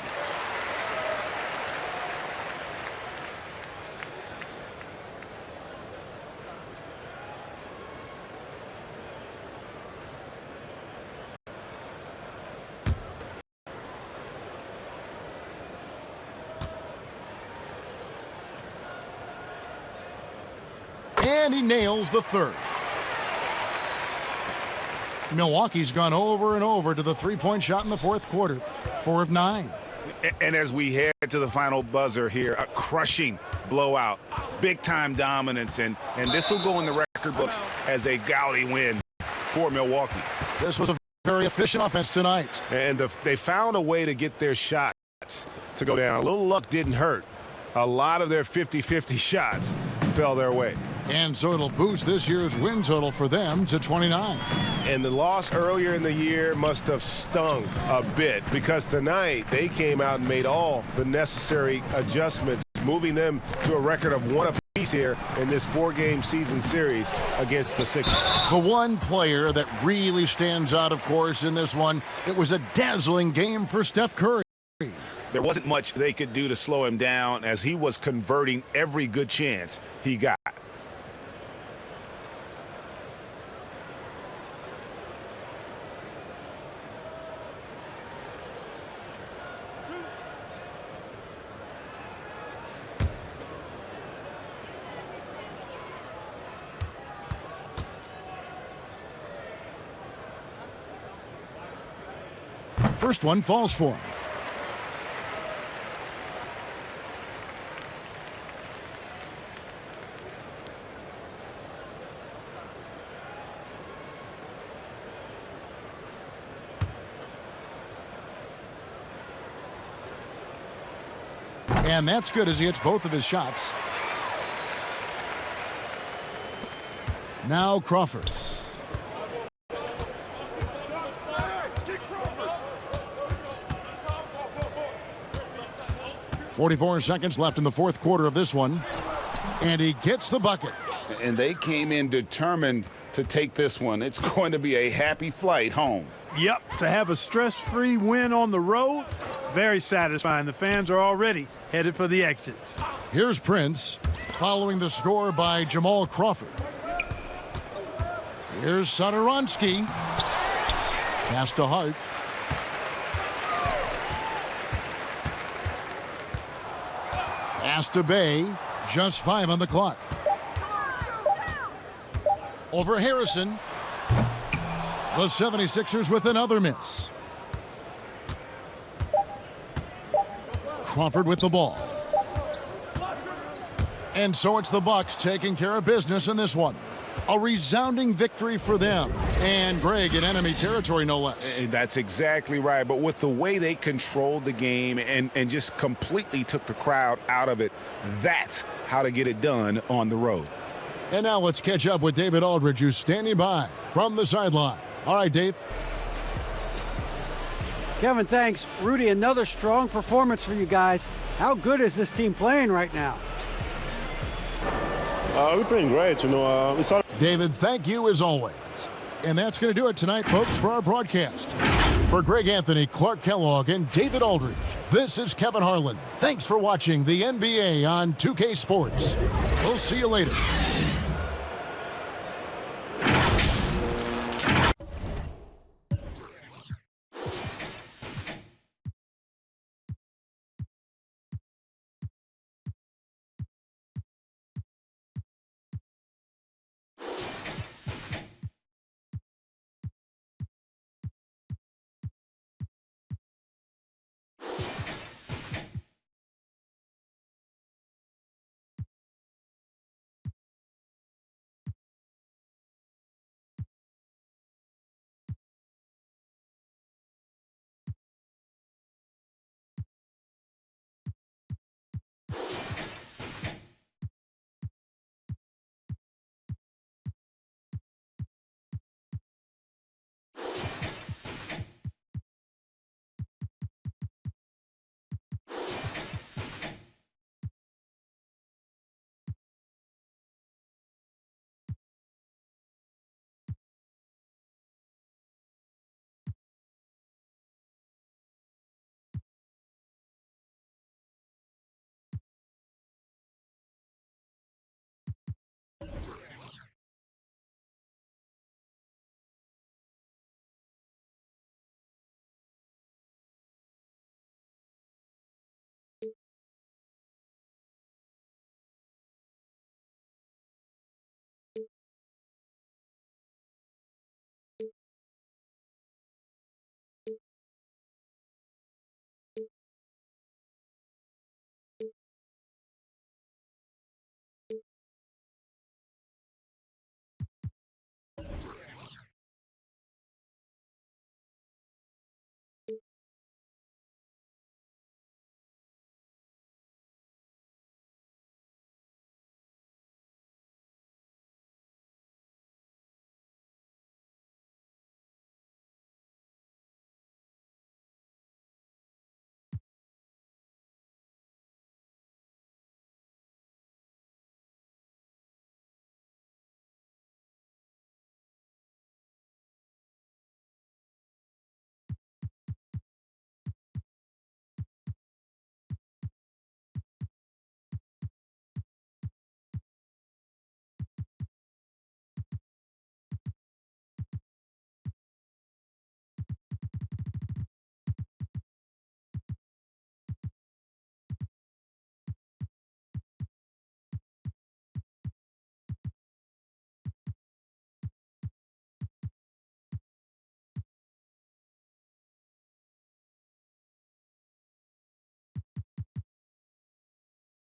Speaker 2: And he nails the third. Milwaukee's gone over and over to the three-point shot in the fourth quarter. 4 of 9.
Speaker 6: And as we head to the final buzzer here, a crushing blowout, big-time dominance, and this will go in the record books as a gaudy win for Milwaukee.
Speaker 2: This was a very efficient offense tonight.
Speaker 6: And they found a way to get their shots to go down. A little luck didn't hurt. A lot of their 50-50 shots fell their way.
Speaker 2: And so it'll boost this year's win total for them to 29.
Speaker 6: And the loss earlier in the year must have stung a bit, because tonight they came out and made all the necessary adjustments, moving them to a record of 1 apiece here in this 4-game season series against the Sixers.
Speaker 2: The one player that really stands out, of course, in this one, it was a dazzling game for Steph Curry.
Speaker 6: There wasn't much they could do to slow him down, as he was converting every good chance he got.
Speaker 2: First one falls for him. And that's good as he hits both of his shots. Now Crawford. .44 seconds left in the fourth quarter of this one. And he gets the bucket.
Speaker 4: And they came in determined to take this one. It's going to be a happy flight home.
Speaker 5: Yep, to have a stress-free win on the road, very satisfying. The fans are already headed for the exits.
Speaker 2: Here's Prince, following the score by Jamal Crawford. Here's Satoransky. Pass to Hart. Pass to Bay. Just 5 on the clock. Over Harrison. The 76ers with another miss. Crawford with the ball. And so it's the Bucks taking care of business in this one. A resounding victory for them. And Greg in enemy territory, no less.
Speaker 4: That's exactly right. But with the way they controlled the game and just completely took the crowd out of it, that's how to get it done on the road.
Speaker 2: And now let's catch up with David Aldridge, who's standing by from the sideline. All right, Dave.
Speaker 3: Kevin, thanks. Rudy, another strong performance for you guys. How good is this team playing right now?
Speaker 14: We're playing great.
Speaker 2: David, thank you as always. And that's going to do it tonight, folks, for our broadcast. For Greg Anthony, Clark Kellogg, and David Aldridge, this is Kevin Harlan. Thanks for watching the NBA on 2K Sports. We'll see you later.